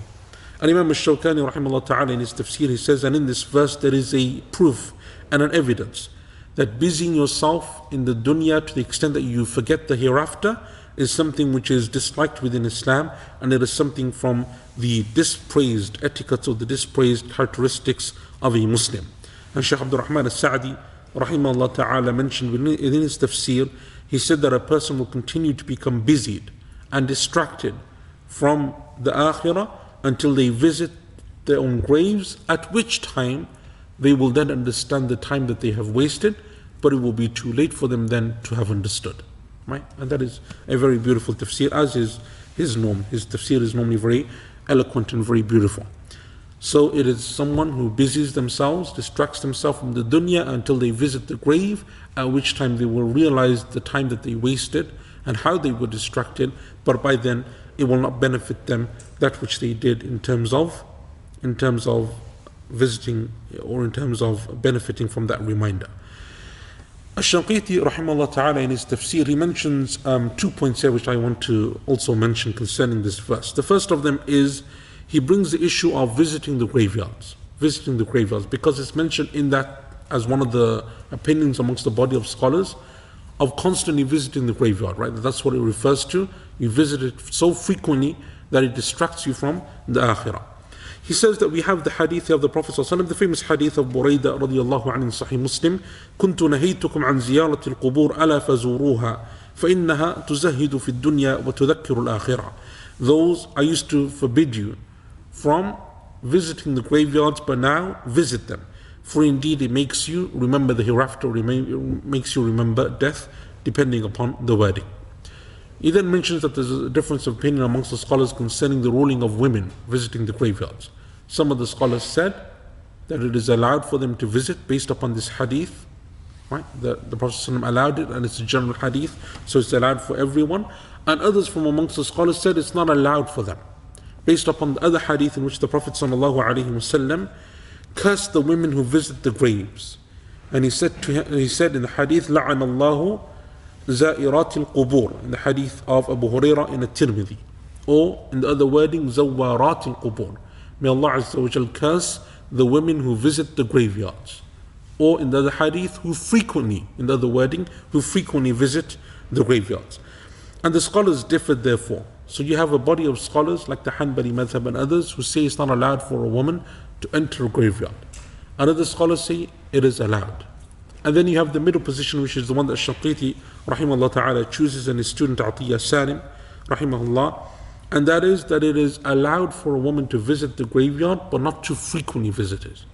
And Imam al-Shawkani rahimahullah ta'ala in his tafsir, he says, and in this verse there is a proof and an evidence that busying yourself in the dunya to the extent that you forget the hereafter is something which is disliked within Islam, and it is something from the dispraised etiquettes or the dispraised characteristics of a Muslim. And Shaykh Abdul Rahman al-Sa'di rahimahullah ta'ala mentioned within his tafsir, he said that a person will continue to become busied and distracted from the akhirah until they visit their own graves, at which time they will then understand the time that they have wasted, but it will be too late for them then to have understood. Right? And that is a very beautiful tafsir, as is his norm. His tafsir is normally very eloquent and very beautiful. So it is someone who busies themselves, distracts themselves from the dunya until they visit the grave, at which time they will realize the time that they wasted and how they were distracted, but by then it will not benefit them that which they did in terms of visiting or in terms of benefiting from that reminder. Ash-Shanqiti rahimahullah ta'ala in his tafsir, he mentions 2 points here which I want to also mention concerning this verse. The first of them is he brings the issue of visiting the graveyards, because it's mentioned in that as one of the opinions amongst the body of scholars of constantly visiting the graveyard, right? That's what it refers to. You visit it so frequently that it distracts you from the akhirah. He says that we have the hadith of the Prophet ﷺ, the famous hadith of Burayda radiallahu anhu in Sahih Muslim, كنت نهيتكم عن زيارة القبور ألا فزوروها فإنها تزهد في الدنيا وتذكر الآخرة. Those I used to forbid you from visiting the graveyards, but now visit them. For indeed it makes you remember the hereafter, makes you remember death, depending upon the wording. He then mentions that there's a difference of opinion amongst the scholars concerning the ruling of women visiting the graveyards. Some of the scholars said that it is allowed for them to visit based upon this hadith, right? The Prophet ﷺ allowed it, and it's a general hadith, so it's allowed for everyone. And others from amongst the scholars said it's not allowed for them, based upon the other hadith in which the Prophet ﷺ cursed the women who visit the graves. And he said in the hadith, لَعَنَ اللَّهُ زَائِرَاتِ الْقُبُورِ, in the hadith of Abu Hurairah in At-Tirmidhi, or in the other wording, زَوَّارَاتِ الْقُبُورِ. May Allah Azza wa Jal curse the women who visit the graveyards. Or in the other hadith, who frequently, in the other wording, who frequently visit the graveyards. And the scholars differed therefore. So you have a body of scholars like the Hanbali madhab and others who say it's not allowed for a woman to enter a graveyard. And other scholars say it is allowed. And then you have the middle position, which is the one that Shanqiti rahimahullah ta'ala chooses, and his student Atiyya Salim rahimahullah, and that is that it is allowed for a woman to visit the graveyard, but not to frequently visit it.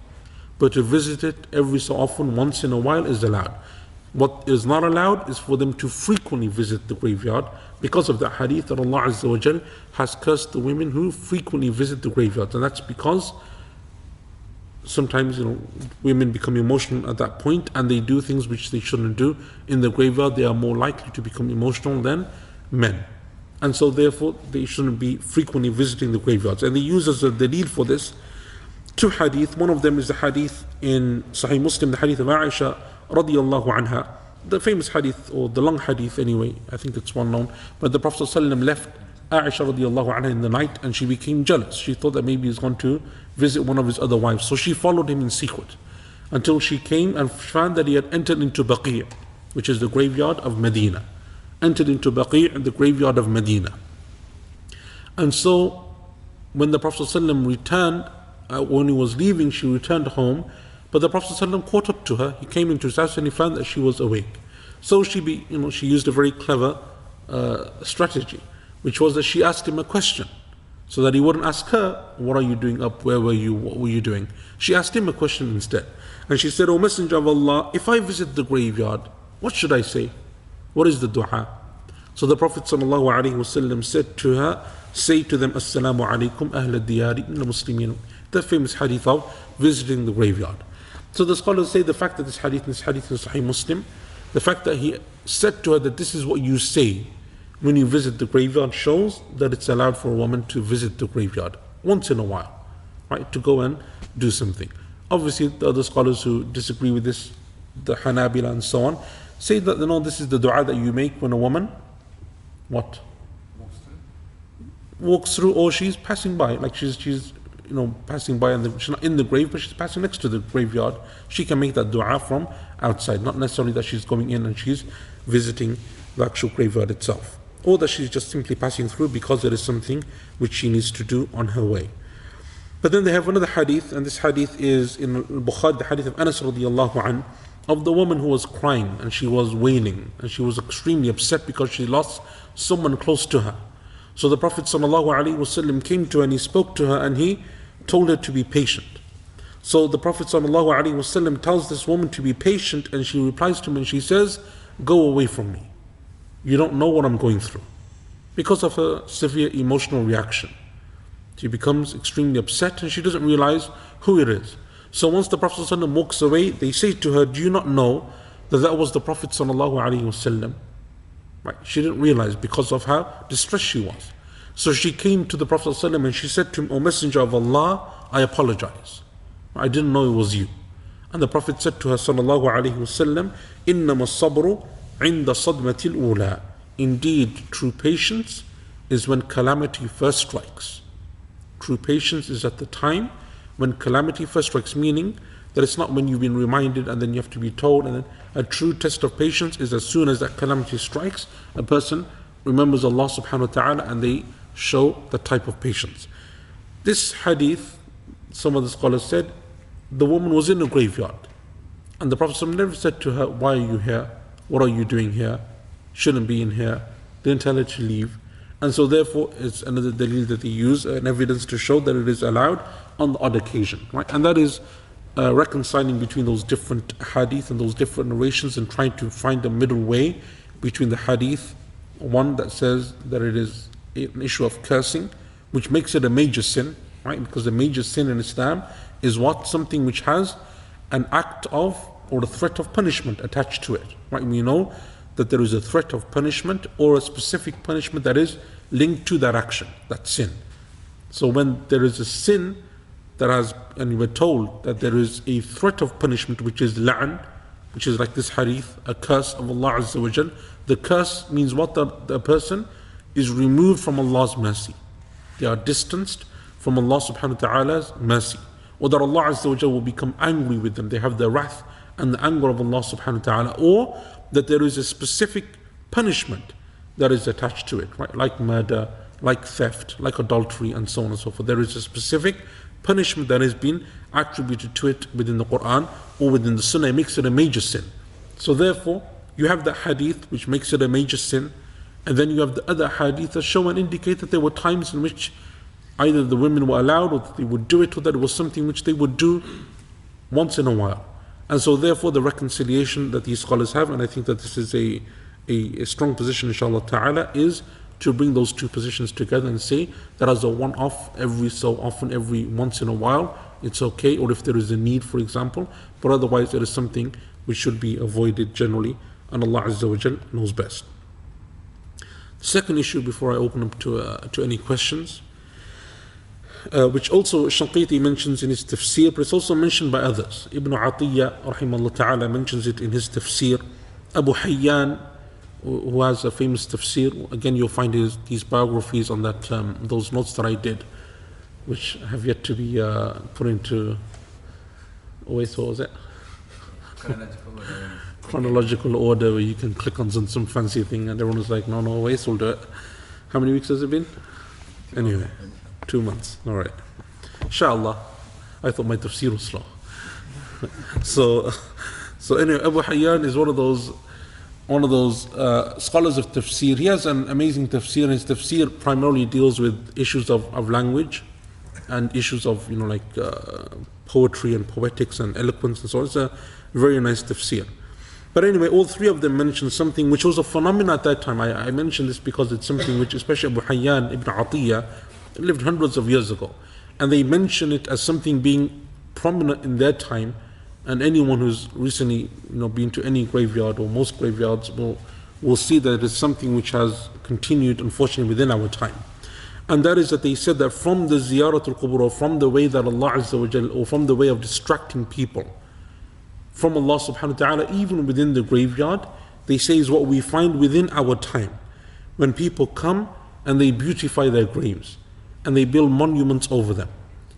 But to visit it every so often, once in a while, is allowed. What is not allowed is for them to frequently visit the graveyard, because of the hadith that Allah Azza wa Jal has cursed the women who frequently visit the graveyard. And that's because sometimes women become emotional at that point and they do things which they shouldn't do. In the graveyard they are more likely to become emotional than men, and so therefore they shouldn't be frequently visiting the graveyards. And they use as a dalil for this 2 hadith. One of them is the hadith in Sahih Muslim, the hadith of Aisha radiallahu anha, the famous hadith, or the long hadith anyway, I think it's well known. But the Prophet ﷺ left Aisha radiallahu anha in the night, and she became jealous. She thought that maybe he's going to visit one of his other wives, so she followed him in secret until she came and found that he had entered into Baqi', which is the graveyard of Medina. Entered into Baqi', the graveyard of Medina. And so when the Prophet ﷺ returned, when he was leaving, she returned home, but the Prophet ﷺ caught up to her. He came into his house and he found that she was awake. So she used a very clever strategy, which was that she asked him a question, so that he wouldn't ask her, what are you doing up, where were you, what were you doing? She asked him a question instead. And she said, O Messenger of Allah, if I visit the graveyard, what should I say? What is the dua? So the Prophet ﷺ said to her, say to them, Assalamu alaikum ahla diyari min al-muslimin. The famous hadith of visiting the graveyard. So the scholars say the fact that this hadith in Sahih Muslim, the fact that he said to her that this is what you say when you visit the graveyard, shows that it's allowed for a woman to visit the graveyard once in a while, right? To go and do something. Obviously, the other scholars who disagree with this, the Hanabila and so on, say that this is the dua that you make when a woman, what? Walks through, or she's passing by, like she's passing by, and she's not in the grave, but she's passing next to the graveyard. She can make that dua from outside, not necessarily that she's going in and she's visiting the actual graveyard itself, or that she's just simply passing through because there is something which she needs to do on her way. But then they have another hadith, and this hadith is in Bukhari, the hadith of Anas radiallahu an, of the woman who was crying and she was wailing and she was extremely upset because she lost someone close to her. So the Prophet ﷺ came to her and he spoke to her and he told her to be patient. So the Prophet ﷺ tells this woman to be patient, and she replies to him and she says, "Go away from me. You don't know what I'm going through." Because of a severe emotional reaction. She becomes extremely upset and she doesn't realize who it is. So once the Prophet ﷺ walks away, they say to her, "Do you not know that that was the Prophet ﷺ?" Right? She didn't realize because of how distressed she was. So she came to the Prophet ﷺ and she said to him, "O Messenger of Allah, I apologize. I didn't know it was you." And the Prophet said to her ﷺ, "إِنَّمَا الصَّبْرُ عِنْدَ صَدْمَةِ الْأُولَى." Indeed, true patience is when calamity first strikes. True patience is at the time when calamity first strikes, meaning that it's not when you've been reminded and then you have to be told. And then a true test of patience is as soon as that calamity strikes, a person remembers Allah subhanahu wa ta'ala and they show the type of patience. This hadith, some of the scholars said, the woman was in a graveyard. And the Prophet never said to her, "Why are you here? What are you doing here? Shouldn't be in here." Didn't tell her to leave. And so therefore it's another dalil that they use, an evidence to show that it is allowed on the odd occasion. Right? And that is reconciling between those different hadith and those different narrations and trying to find a middle way between the hadith, one that says that it is an issue of cursing, which makes it a major sin, right? Because the major sin in Islam is what? Something which has an act of or a threat of punishment attached to it, right? We know that there is a threat of punishment or a specific punishment that is linked to that action, that sin. So when there is a sin that has, and we're told that there is a threat of punishment which is la'an, which is like this hadith, a curse of Allah Azza wa Jal. The curse means what? The person is removed from Allah's mercy. They are distanced from Allah subhanahu wa ta'ala's mercy. Or that Allah Azza wa Jal will become angry with them. They have the wrath and the anger of Allah subhanahu wa ta'ala. Or that there is a specific punishment that is attached to it, right? Like murder, like theft, like adultery, and so on and so forth. There is a specific punishment that has been attributed to it within the Quran or within the Sunnah. It makes it a major sin. So therefore, you have the hadith which makes it a major sin, and then you have the other hadith that show and indicate that there were times in which either the women were allowed or that they would do it, or that it was something which they would do once in a while. And so therefore the reconciliation that these scholars have, and I think that this is a strong position inshallah ta'ala, is to bring those two positions together and say that as a one-off, every so often, every once in a while, it's okay, or if there is a need, for example, but otherwise it is something which should be avoided generally, and Allah Azza wa Jal knows best. The second issue, before I open up to any questions, which also Shanqiti mentions in his tafsir, but it's also mentioned by others. Ibn Atiyya rahimahullah ta'ala mentions it in his tafsir. Abu Hayyan, who has a famous tafsir, again you'll find these biographies on that those notes that I did, which have yet to be put into, what was it? Chronological order, where you can click on some fancy thing and everyone was like, no, wait, we'll do it. How many weeks has it been? Anyway, 2 months. All right. Inshallah. I thought my tafsir was slow. So anyway, Abu Hayyan is one of those scholars of tafsir. He has an amazing tafsir, and his tafsir primarily deals with issues of language and issues of poetry and poetics and eloquence and so on. It's a very nice tafsir. But anyway, all three of them mention something which was a phenomenon at that time. I mention this because it's something which, especially Abu Hayyan ibn Atiyya, lived hundreds of years ago, and they mention it as something being prominent in their time. And anyone who's recently been to any graveyard or most graveyards will see that it's something which has continued, unfortunately, within our time. And that is that they said that from the ziyaratul qubur, or from the way that Allah Azza wa Jal, or from the way of distracting people from Allah subhanahu wa ta'ala, even within the graveyard, they say is what we find within our time. When people come and they beautify their graves, and they build monuments over them,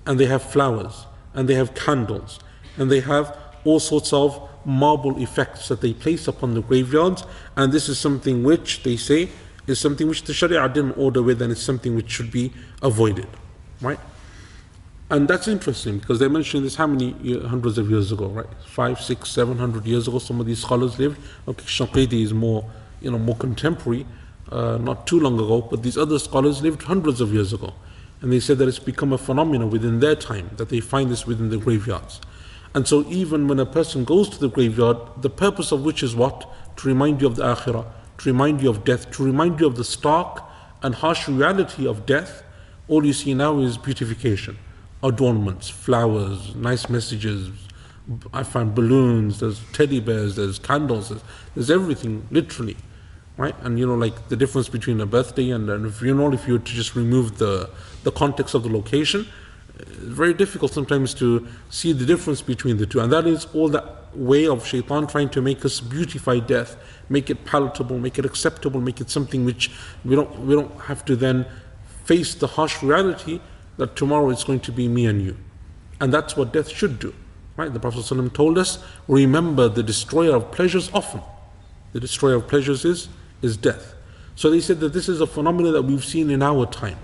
and they have flowers, and they have candles, and they have all sorts of marble effects that they place upon the graveyards, and this is something which they say is something which the Sharia didn't order with, and it's something which should be avoided, right? And that's interesting because they mentioned this how many hundreds of years ago, right? 500, 600, 700 years ago, some of these scholars lived. Okay, Shanqiti is more contemporary, not too long ago, but these other scholars lived hundreds of years ago. And they said that it's become a phenomenon within their time, that they find this within the graveyards. And so even when a person goes to the graveyard, the purpose of which is what? To remind you of the akhirah, to remind you of death, to remind you of the stark and harsh reality of death. All you see now is beautification, adornments, flowers, nice messages. I find balloons, there's teddy bears, there's candles, there's everything, literally. Right? And like the difference between a birthday and a funeral, if you were to just remove the context of the location, it's very difficult sometimes to see the difference between the two. And that is all that way of shaitan trying to make us beautify death, make it palatable, make it acceptable, make it something which we don't have to then face the harsh reality that tomorrow it's going to be me and you. And that's what death should do. Right? The Prophet ﷺ told us, remember the destroyer of pleasures often. The destroyer of pleasures is death. So they said that this is a phenomenon that we've seen in our time.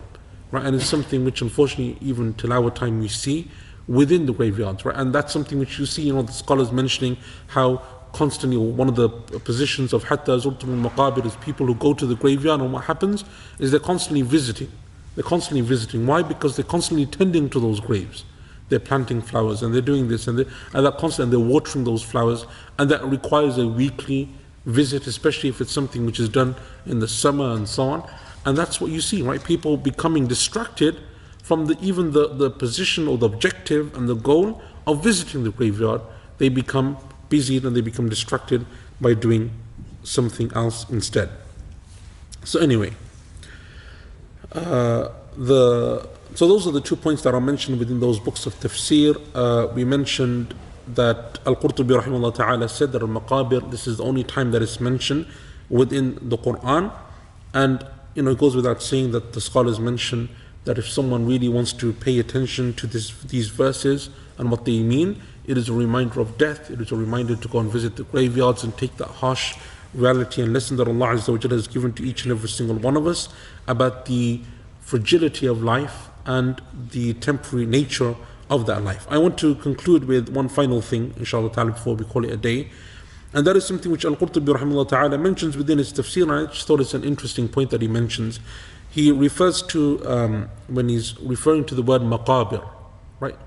Right? And it's something which unfortunately even till our time we see within the graveyards. Right? And that's something which you see, the scholars mentioning how constantly one of the positions of Hatta Zurtum al-Maqabir is people who go to the graveyard, and what happens is they're constantly visiting. They're constantly visiting. Why? Because they're constantly tending to those graves. They're planting flowers and they're doing this and they're watering those flowers, and that requires a weekly visit, especially if it's something which is done in the summer and so on. And that's what you see, right? People becoming distracted from even the position or the objective and the goal of visiting the graveyard. They become busied and they become distracted by doing something else instead. So anyway, so those are the 2 points that are mentioned within those books of tafsir. We mentioned that Al-Qurtubi rahimahullah ta'ala said that al-Maqabir, this is the only time that it's mentioned within the Quran. And it goes without saying that the scholars mention that if someone really wants to pay attention to these verses and what they mean, it is a reminder of death. It is a reminder to go and visit the graveyards and take that harsh reality and lesson that Allah Azza wa Jalla has given to each and every single one of us about the fragility of life and the temporary nature of that life. I want to conclude with one final thing, inshallah ta'ala, before we call it a day. And that is something which Al-Qurtubi rahimahullah ta'ala mentions within his tafsir, and I just thought it's an interesting point that he mentions. He refers to, when he's referring to the word maqabir, right?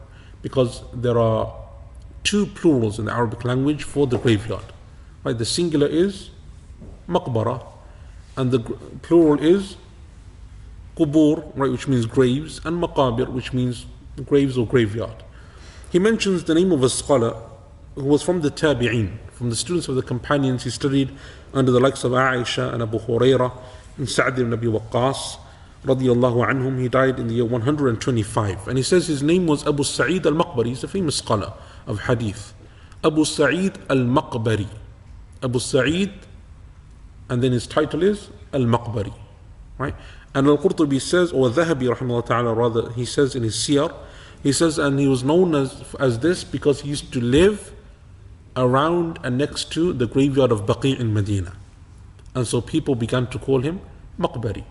Because there are 2 plurals in the Arabic language for the graveyard. Right? The singular is maqbara, and the plural is qubur, right, which means graves, and maqabir, which means graves or graveyard. He mentions the name of a scholar who was from the tabi'een, from the students of the companions. He studied under the likes of Aisha and Abu Hurairah and Sa'd ibn Abi Waqqas radiyallahu anhum. He died in the year 125, and he says his name was Abu Sa'id al-Maqbari. He's a famous scholar of hadith. Abu Sa'id al-Maqbari. Abu Sa'id, and then his title is al-Maqbari, right? And Al-Qurtubi says, or Dhahabi rahimahullah ta'ala rather, he says in his siyar, he says, and he was known as this because he used to live around and next to the graveyard of Baqi' in Medina. And so people began to call him Maqbari.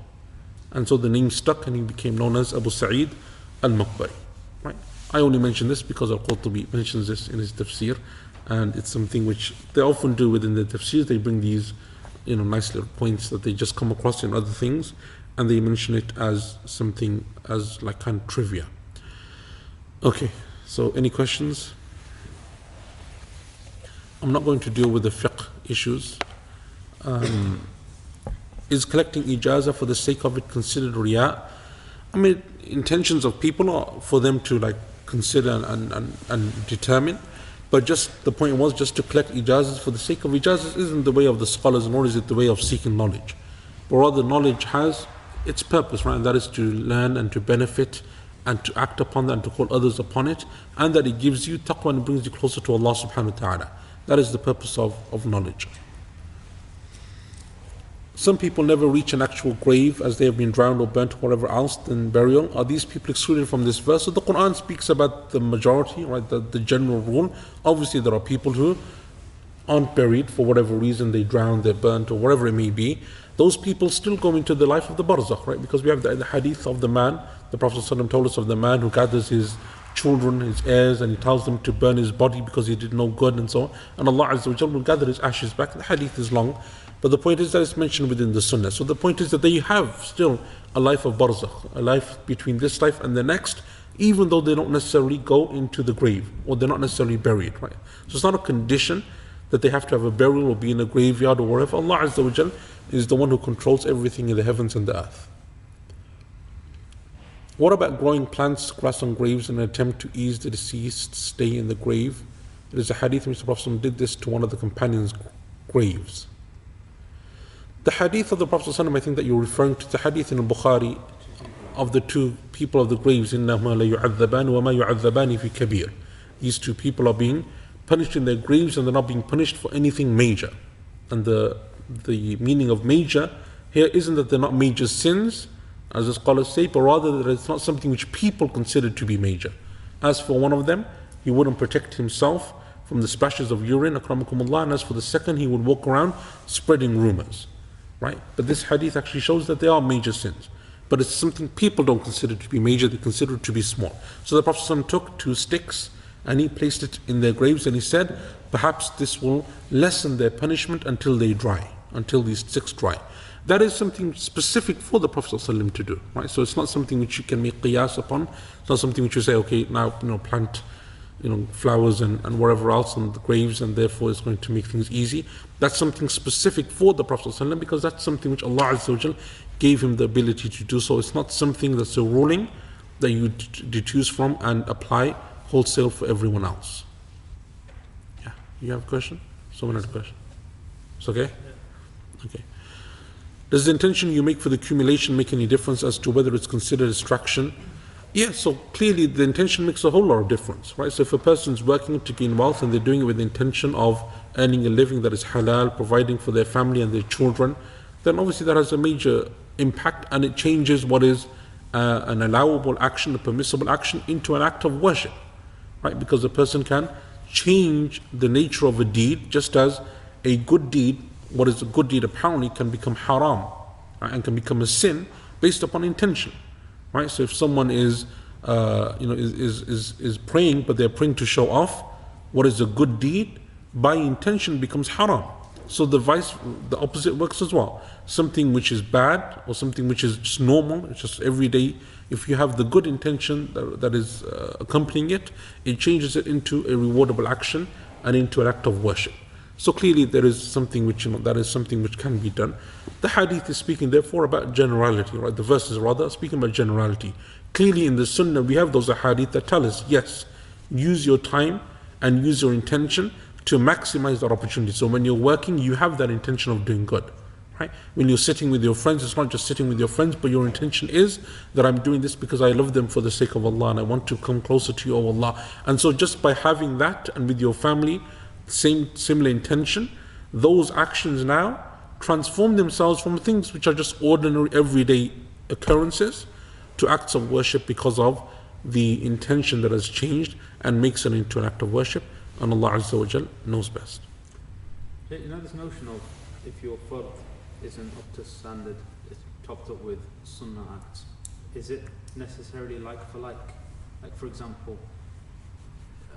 And so the name stuck and he became known as Abu Sa'id al-Maqbari. Right? I only mention this because Al-Qurtubi mentions this in his tafsir, and it's something which they often do within the tafsir. They bring these nice little points that they just come across in other things, and they mention it as something as like kind of trivia. Okay, so any questions? I'm not going to deal with the fiqh issues. Is collecting ijazah for the sake of it considered riya? I mean, intentions of people are for them to like consider and determine, but just the point was just to collect ijazahs for the sake of ijazahs isn't the way of the scholars, nor is it the way of seeking knowledge. But rather, knowledge has its purpose, right? And that is to learn and to benefit and to act upon that and to call others upon it, and that it gives you taqwa and brings you closer to Allah subhanahu wa ta'ala. That is the purpose of knowledge. Some people never reach an actual grave as they have been drowned or burnt or whatever else than burial. Are these people excluded from this verse? So the Quran speaks about the majority, right? The general rule. Obviously there are people who aren't buried for whatever reason, they drowned, they're burnt or whatever it may be. Those people still go into the life of the barzakh, right? Because we have the hadith of the man, the Prophet ﷺ told us of the man who gathers his children, his heirs, and he tells them to burn his body because he did no good and so on. And Allah Azza wa Jalla will gather his ashes back. The hadith is long, but the point is that it's mentioned within the sunnah. So the point is that they have still a life of barzakh, a life between this life and the next, even though they don't necessarily go into the grave, or they're not necessarily buried, right? So it's not a condition that they have to have a burial or be in a graveyard or wherever. Allah Azza wa Jalla is the one who controls everything in the heavens and the earth. What about growing plants, grass on graves in an attempt to ease the deceased stay in the grave? There is a hadith in which the Prophet did this to one of the companions' graves. The hadith of the Prophet, I think that you're referring to the hadith in Bukhari of the two people of the graves. إِنَّهُمَا لَيُعَذَّبَانِ وَمَا يُعَذَّبَانِ فِي كَبِيرٍ. These two people are being punished in their graves, and they're not being punished for anything major. And the meaning of major here isn't that they're not major sins, as the scholars say, but rather that it's not something which people consider to be major. As for one of them, he wouldn't protect himself from the splashes of urine, akramakumullah, and as for the second, he would walk around spreading rumors, right? But this hadith actually shows that they are major sins, but it's something people don't consider to be major, they consider it to be small. So the Prophet took 2 sticks and he placed it in their graves, and he said, perhaps this will lessen their punishment until they dry, until these sticks dry. That is something specific for the Prophet ﷺ to do, right? So it's not something which you can make qiyas upon. It's not something which you say, okay, now plant flowers and whatever else on the graves, and therefore it's going to make things easy. That's something specific for the Prophet ﷺ, because that's something which Allah Azza wa Jal gave him the ability to do. So it's not something that's a ruling that you deduce from and apply wholesale for everyone else. Yeah, you have a question? Someone had a question? It's okay? Yeah. Okay. Does the intention you make for the accumulation make any difference as to whether it's considered distraction? Yes, so clearly the intention makes a whole lot of difference, right? So if a person's working to gain wealth and they're doing it with the intention of earning a living that is halal, providing for their family and their children, then obviously that has a major impact, and it changes what is an allowable action, a permissible action, into an act of worship, right? Because a person can change the nature of a deed, just as a good deed, what is a good deed apparently can become haram, right, and can become a sin based upon intention, right? So if someone is praying, but they're praying to show off, what is a good deed by intention becomes haram. So the opposite works as well. Something which is bad or something which is just normal, it's just everyday, if you have the good intention that is accompanying it, it changes it into a rewardable action and into an act of worship. So clearly there is something which, that is something which can be done. The hadith is speaking therefore about generality, right? The verse is rather speaking about generality. Clearly in the sunnah we have those hadith that tell us, yes, use your time and use your intention to maximize that opportunity. So when you're working, you have that intention of doing good, right? When you're sitting with your friends, it's not just sitting with your friends, but your intention is that I'm doing this because I love them for the sake of Allah and I want to come closer to you, O Allah. And so just by having that, and with your family, similar intention, those actions now transform themselves from things which are just ordinary everyday occurrences to acts of worship because of the intention that has changed and makes it into an act of worship, and Allah Azza wa Jal knows best. This notion of if your fard isn't up to standard, it's topped up with sunnah acts, is it necessarily like for like? Like for example,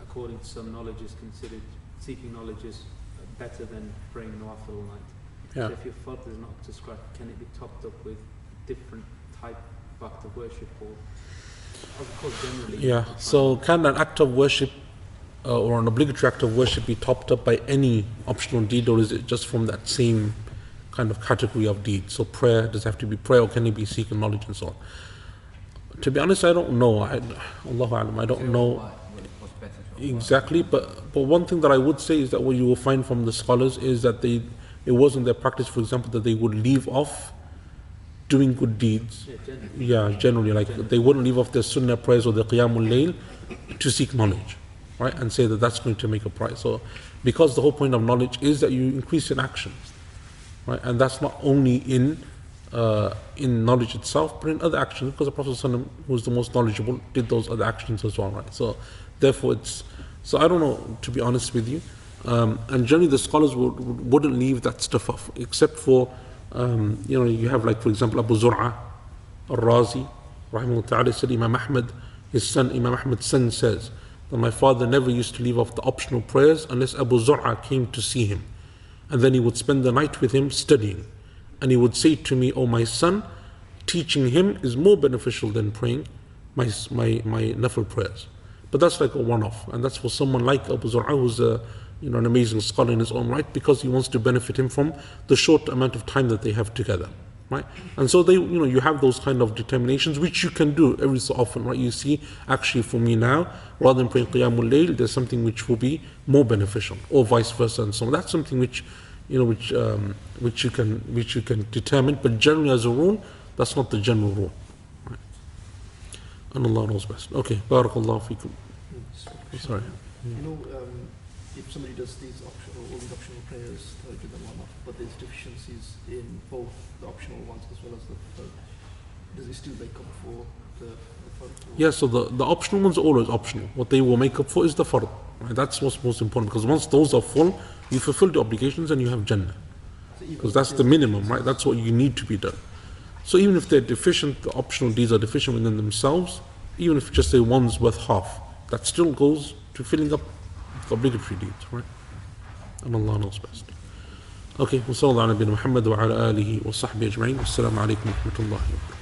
according to some, knowledge is considered, seeking knowledge is better than praying nawafil all night. Yeah. So if your fard is not up to scratch, can it be topped up with different type of act of worship, or of course generally? Yeah, so can an act of worship or an obligatory act of worship be topped up by any optional deed, or is it just from that same kind of category of deed? So prayer, does it have to be prayer, or can it be seeking knowledge and so on? To be honest, I don't know. Allahu A'lam, I don't know exactly, but one thing that I would say is that what you will find from the scholars is that it wasn't their practice, for example, that they would leave off doing good deeds. Generally, like they wouldn't leave off their sunnah prayers or their qiyamul layl to seek knowledge, right? And say that that's going to make a price. So because the whole point of knowledge is that you increase in action, right? And that's not only in knowledge itself, but in other actions, because the Prophet ﷺ, who was the most knowledgeable, did those other actions as well, right? So therefore so I don't know, to be honest with you, and generally the scholars wouldn't leave that stuff off, except for you have, like, for example, Abu Zur'a al-Razi rahimahullah ta'ala said Imam Ahmad his son Imam Ahmad's son says that my father never used to leave off the optional prayers unless Abu Zur'a came to see him. And then he would spend the night with him studying. And he would say to me, "Oh my son, teaching him is more beneficial than praying my nafil prayers." But that's like a one-off. And that's for someone like Abu Zur'a, who's an amazing scholar in his own right, because he wants to benefit him from the short amount of time that they have together. Right? And so you have those kind of determinations which you can do every so often, right? You see, actually for me now, rather than praying Qiyamul Layl, there's something which will be more beneficial, or vice versa, and so on. That's something which you can determine, but generally as a rule, that's not the general rule. Right? And Allah knows best. Okay, Barakallahu feekum. Sorry. If somebody does all these optional prayers, tahajjud and whatnot, but there's deficiencies in both the optional ones as well as the fard, does he still make up for the fard? Yeah, so the optional ones are always optional. What they will make up for is the fard. Right? That's what's most important, because once those are full, you fulfill the obligations and you have Jannah. Because that's the minimum, right? That's what you need to be done. So even if they're deficient, the optional deeds are deficient within themselves, even if just say one's worth half, that still goes to filling up the obligatory deeds, right? And Allah knows best. Okay, wa sallallahu ala nabiyina Muhammad wa ala alihi wa sahbihi ajma'in. Wassalamu alaikum wa rahmatullahi wa barakatuh.